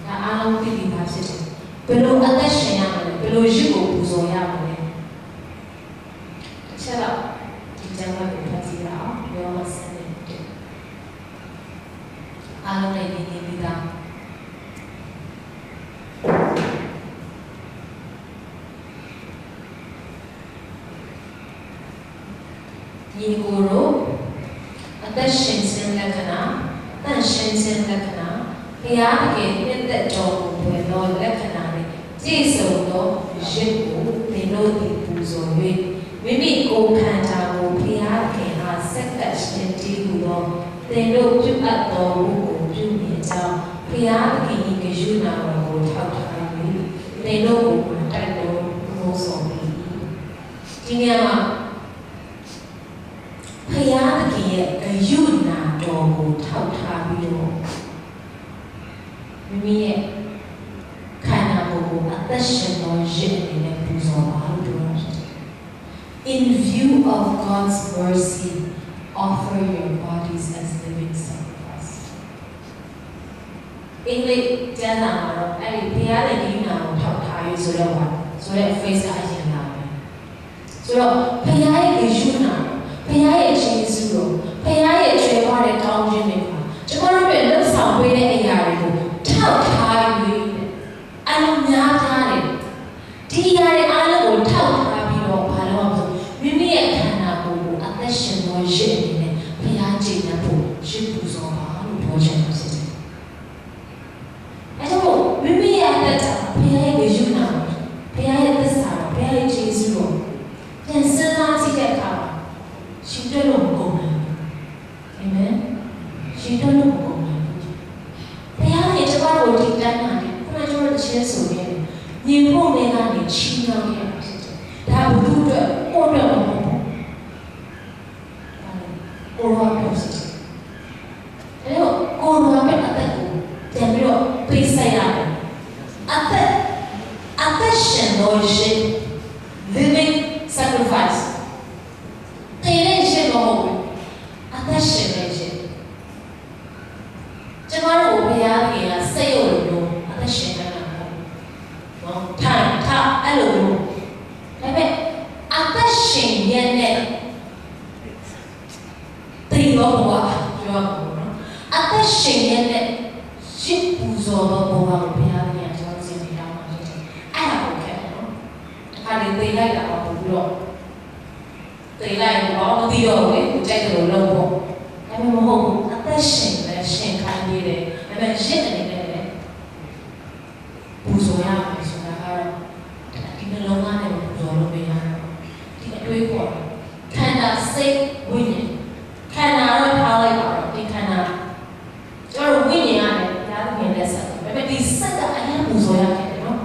ဒါအားလုံးသိပြီးသားဖြစ်တယ်ဘယ်လိုအသက်ရှင်ရမလဲဘယ်လိုရစ်ကိုပူဇော်ရမလဲဆက်တော့ဒီကျမ်းစာကိုဖတ်ကြည့်ရအောင်ယောမ7နဲ့အားလုံးလည်းနေပြီးသားယေကိုရောအသက်ရှင်ခြင်းလက္ခဏာတန်ရှင်းခြင်းလက္ခဏာဘုရားတကယ်ပြည့်တဲ့တော်ကိုဝယ်သောလက္ခဏာတွေပြည့်စုံသောရစ်ကိုသင်တို့သည်ပူဇော်၍မိမိကိုယ်ခန္ဓာကိုဘုရားခင်အားဆက်ကပ်ခြင်းတည်ဟူသောသင်တို့ပြုအပ်သောဝတ်ကိုပြုမြင်ကြောင်းဘုရားသခင်၏ဂရုဏာတော်ကိုထောက်ထား၍သင်တို့ကိုတိုက်တော်မူဆောင်၏ဒီနေရာမှာဘုရားသခင်ရဲ့ဂရုဏာတော်ကိုထောက်ထားပြီးတော့မိမိရဲ့ခန္ဓာကိုယ်ကိုအသက်ရှင်သောရစ်အနေနဲ့ပူဇော်ပါလို့ပြောတာ In view of God's mercy, offer your bodies as living sacrifice. အင်္ဂလိပ်ကျမ်းစာမှာတော့အဲ့ဒီဘုရားရဲ့ဂရုဏာကိုထောက်ထားရေးဆိုတော့phrase ကအရင်လာတယ်ဆိုတော့ဘုရားရဲ့ဂရုဏာဘုရားရဲ့ကျေးဇူးတော်ဘုရားရဲ့ကျွဲပွားတဲ့ကောင်းခြင်းတွေပါကျွန်တော်တို့ရဲ့လက်ဆောင်ပေးတဲ့အရာတွေကိုထောက်ထားပြီးအလုံးများများတယ်ဒီအရာတွေအားလုံးကိုထောက်ထားပြီးတော့ဘာလို့လဲမိမိရဲ့ခန္ဓာကိုယ်ကိုအသက်ရှင်သောရစ်အနေနဲ့ဘုရားကျေးဇူးဖို့ရစ်ပူဇော်ပါလို့ပြောချင်တာဖြစ်တယ်အဲဒါမို့မိမိရဲ့အသက်တာဘုရားရဲ့ဂရုဏာဘုရားရဲ့သစ္စာဘုရားရဲ့ကျေးဇူးတော်ပြန်စဉ်းစားကြည့်တဲ့အခါရှင်တို့လို့မကုန်ဘူးအာမင်ရှင်တို့လို့မကုန်ဘူးဘုရားရဲ့ကျမတို့ဒီတိုင်းမှာခုနကကျွန်တော်ချင်းဆိုနေတယ်ညီဖို့နဲ့ကနေချီးနှောင်းရတာဖြစ်တယ်ဒါဘုသူ့အတွက်ကိုယ့်အတွက်မဟုတ်ဘူးကိုယ်ရောပြောစစ်တယ်အဲ့တော့ကိုယ်ရောပဲအသက်ကိုပြန်ပြီးတော့ပေးဆက်ရတယ်အသက်ရှင်လို့ရှိ living sacrifice तेरे से लोग अतश्य में से जमाने वो भी याद किया सही हो लो अतश्य में ना हो था ऐलो लो लेकिन अतश्य ये ने तीनों हुआ जो अतश्य ये ने शिप पूजो हुआ वो भी याद किया जो से भी याद मालूम है ऐसा हो क्या है खाली तेरा ही लगा पूराตีไล่ร้องตีโดเลยใจกระโดดลงบ่แล้วมันโมโหอัตရှင်လည်းရှင်ခိုင်းနေတယ်ဒါပေမဲ့ရစ်အနေနဲ့လည်းပူဇော်ရမယ်ဆိုတာကတော့ဒီနှလုံးသားနဲ့ပူဇော်လို့မရဘူးဒီအတွေးပေါ်ခန္ဓာစိတ်ဝိညာဉ်ခန္ဓာတော့ထားလိုက်ပါတော့ဒီခန္ဓာကျွန်တော်ဝိညာဉ်ရတယ်ဒါကမြင်တဲ့စက်ဒါပေမဲ့ဒီစက်ကအရင်ပူဇော်ရခဲ့တယ်နော်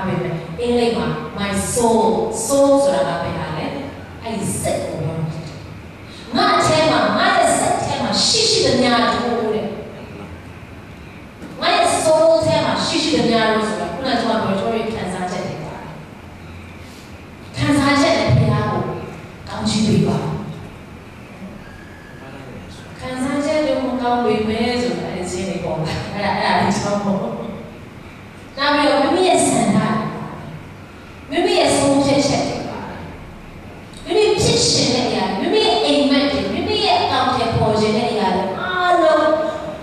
ပဲအင်္ဂလိပ်မှာ my soul ဆိုတာကပဲဟာလေအဲ့ဒီစိတ်ကိုပြောငါအထဲမှာငါရဲ့စိတ်ထဲမှာရှိတဲ့ညာတို့တဲ့ငါရဲ့ soul ထဲမှာရှိတဲ့ညာတို့ဆိုတာခုနကကျွန်တော်ပြောရခံစားချက်တွေပါခံစားချက်နဲ့ဘုရားကိုကောင်းချီးပေးပါခံစားချက်တွေမကောင်းပေမဲ့ဆိုတာအဲ့ဒီရှင်းနေပေါ့အဲ့ဒါလေးချောင်းပေါ့နောက်ပြီးတော့မိမိရဲ့ဆန္ဒမိမိရဲ့ဆုံးဖြတ်ချက်တွေပါမိမိဖြစ်ရှင်တဲ့အရာမိမိရဲ့အိမ်မက်တွေမိမိရဲ့အကောင့်တွေပေါ်ခြင်းတဲ့အရာတွေအားလုံး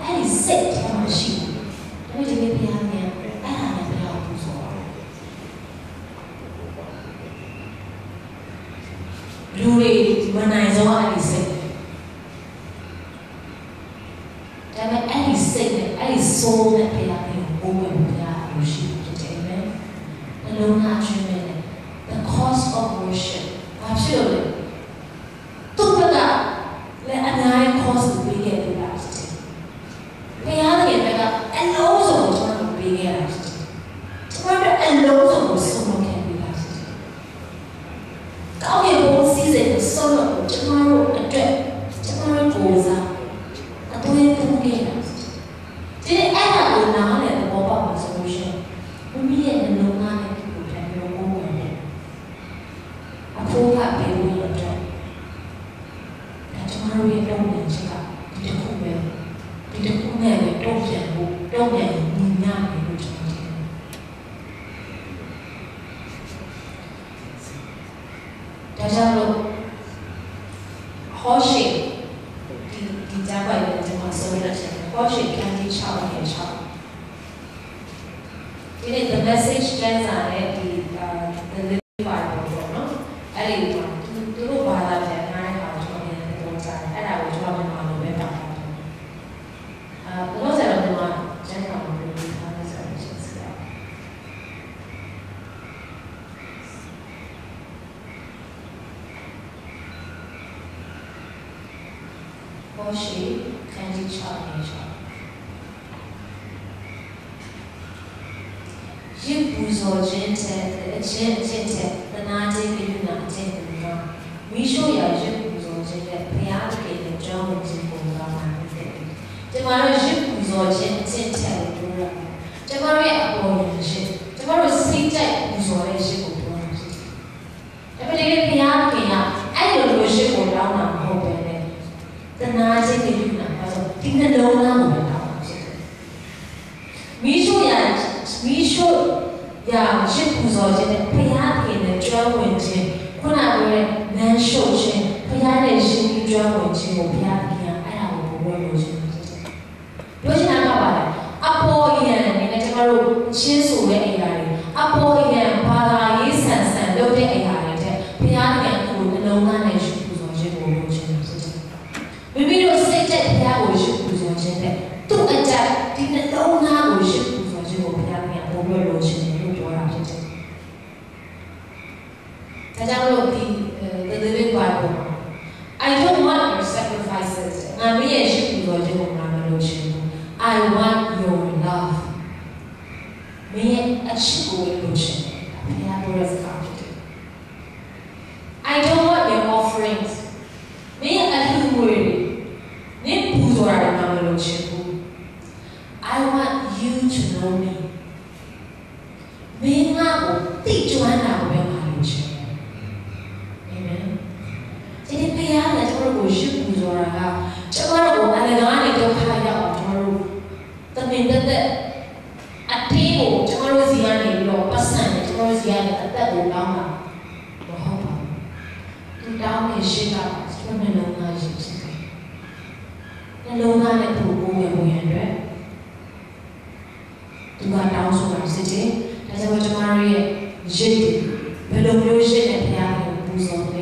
အဲ့ဒီစိတ်ထဲမှာရှိတယ်ဒါပေမဲ့ဒီနေ့ဘုရားကအဲ့ဒါနဲ့ဘုရားကိုပူဇော်ပါတယ်လူတွေမနိုင်ဆုံးအဲ့ဒီစိတ်ဒါပေမဲ့အဲ့ဒီစိတ်နဲ့အဲ့ဒီ soul နဲ့ဘုရားကိုဘုံဝင်ဘုရားကိုရှိတယ်တဲ့အာမင်အလုံးစုံခြင်းနဲ့ the cause of worship ဘာဖြစ်လို့လဲသူကလည်းအများကြီး cause ကိုပေးခဲ့တယ်လားဘုရားရဲ့ဘက်ကအလုံးစုံကိုကျွန်တော်ပေးခဲ့တာကျွန်တော်အလုံးစုံကိုဆုံးမခဲ့ပြီလားကောင်းကင်ဘုံစီးစိမ်ကိုဆုံးလို့ကျွန်တော်တို့အတွက်ကျွန်တော်တို့ကိုယ်စားအသွင်ပြုခဲ့တာဒီအဲ့ဒါကိုနားလည်သဘောပေါက်ပါဆိုလို့ရှိရင်မိမိရဲ့နှလုံးသားနဲ့ဒီလိုပြန်ပြီးတော့ဝင်တယ်အဖို့ကပြေဝင်တော့တယ်ဒါကျွန်တော်ရဲ့တုံ့ပြန်ချက်ကဒီတစ်ခုပဲဒီတစ်ခုနဲ့ပဲတုံ့ပြန်ဖို့တုံ့ပြန်ညီမျှတယ်လို့ကျွန်တော်ထင်တယ်ဒါကြောင့်လို့ဟောရှိဒီကြားပိုင်တဲ့ကျွန်တော်ဆိုရတဲ့ဟောရှိကန်ဒီ6နဲ့6ဒီနေ့ the message ကျမ်းစာနဲ့ဒီ the living bible ပေါ့နော်အဲ့ဒီမှာသူတို့ဘာသာပြန်ထားတဲ့ဟာကိုကျွန်တော်လည်းပြောကြတယ်အဲ့ဒါကိုကျွန်တော်မြန်မာလိုပဲတောင်းပါတယ်ဘလို့ဆိုတော့ဒီမှာကျမ်းစာကိုပြောထားတဲ့ဆိုရင်ဆက်စရာဟောရှိကန်ဒီ6နဲ့6ရစ်ပူဇော်ခြင်းတဲ့အချင်းတဲ့သနာခြင်းပြုနာခြင်းတွေကမိရှုရာရစ်ပူဇော်ခြင်းတဲ့ဘုရားသခင်ရဲ့ကြောင်းဝင်ခြင်းပုံစံမှာဖြစ်တယ်။ကျွန်တော်တို့ရစ်ပူဇော်ခြင်းအချင်းတဲ့ကိုပြောတာ။ကျွန်တော်ရဲ့အပေါ်ရရှင်ကျွန်တော်တို့စိတ်ကြိုက်ပူဇော်တဲ့ရှင်ကိုပြောတာဖြစ်တယ်။ဒါပေမဲ့ဘုရားသခင်ကအဲ့လိုလိုရှင်ကိုတောင်းတာမဟုတ်ပဲနဲ့သနာခြင်းပြုနာပါဆိုဒီနှလုံးသားကိုတောင်းတာဖြစ်တယ်။မိရှုရာရစ်ပူဇော်ခြင်းနဲ့ဘုရားသခင်နဲ့ကျွမ်းဝင်ခြင်းခုနကပြောတဲ့နန်းရှုပ်ခြင်းဘုရားနဲ့ရှင်ပြီးကျွမ်းဝင်ခြင်းကိုဘုရားသခင်ကအဲ့ဒါကိုဘဝလို့ခြင်းဖြစ်တယ်။ပြောချင်တာကပါလေအပေါ်ယံနဲ့ကျွန်တော်တို့ချင်းဆိုတဲ့အရာတွေအပေါ်ယံဘာသာရေးဆန်လုပ်တဲ့အရာတွေတဲ့ဘုရားသခင်ကိုနှလုံးသားနဲ့ရှင်ပူဇော်ခြင်းကိုလုပ်ခြင်းဖြစ်တယ်။မိမိတို့စိတ်တဲ့ဘုရားကိုရှင်ပူဇော်ခြင်းနဲ့သူ့အကြဒီနှလုံးသားကိုရှင်ပူဇော်ခြင်းကိုဘုရားသခင်ဘဝလို့ခြင်းဒါကြောင့်လို့ဒီ the living bible I don't want your sacrifices ငါမရဲ့ရှိပူဇော်ခြင်းကိုငါမလို့ရှိဘူး I want your love မရဲ့အချစ်ကိုလို့ရှိတယ်ဘုရားပြောတဲ့စကားဖြစ်တယ် I don't want your offerings မရဲ့အလှူငွေတွေနင့်ပူဇော်တာငါမလို့ရှိဘူး I want you to know me မင်းငါ့ကိုသိကျွမ်းတာကိုပဲငါလို့ရှိဒီဘုရားနဲ့ကျွန်တော်တို့ရှိပူဇော်တာကကျွန်တော်တို့အလကားနဲ့ဒုက္ခရောက်အောင်ကျွန်တော်တို့တမင်တဲ့အတေးကိုကျွန်တော်တို့စီကနေပြီးတော့ပတ်စံနဲ့ကျွန်တော်တို့စီကနေအသက်ကိုတောင်းတာမဟုတ်ပါဘူး။ဒီတောင်းနေရှိတာကျွန်တော်နှလုံးသားရှိဖြစ်တယ်။နှလုံးသားနဲ့သူ့ကိုယ်ဝင်ရတဲ့သူကတောင်းဆိုတာစစ်တယ်။ဒါကြောင့်ကျွန်တော်တို့ရဲ့ရစ်ဘယ်လိုမျိုးရှိတဲ့ဘုရားကိုပူဇော်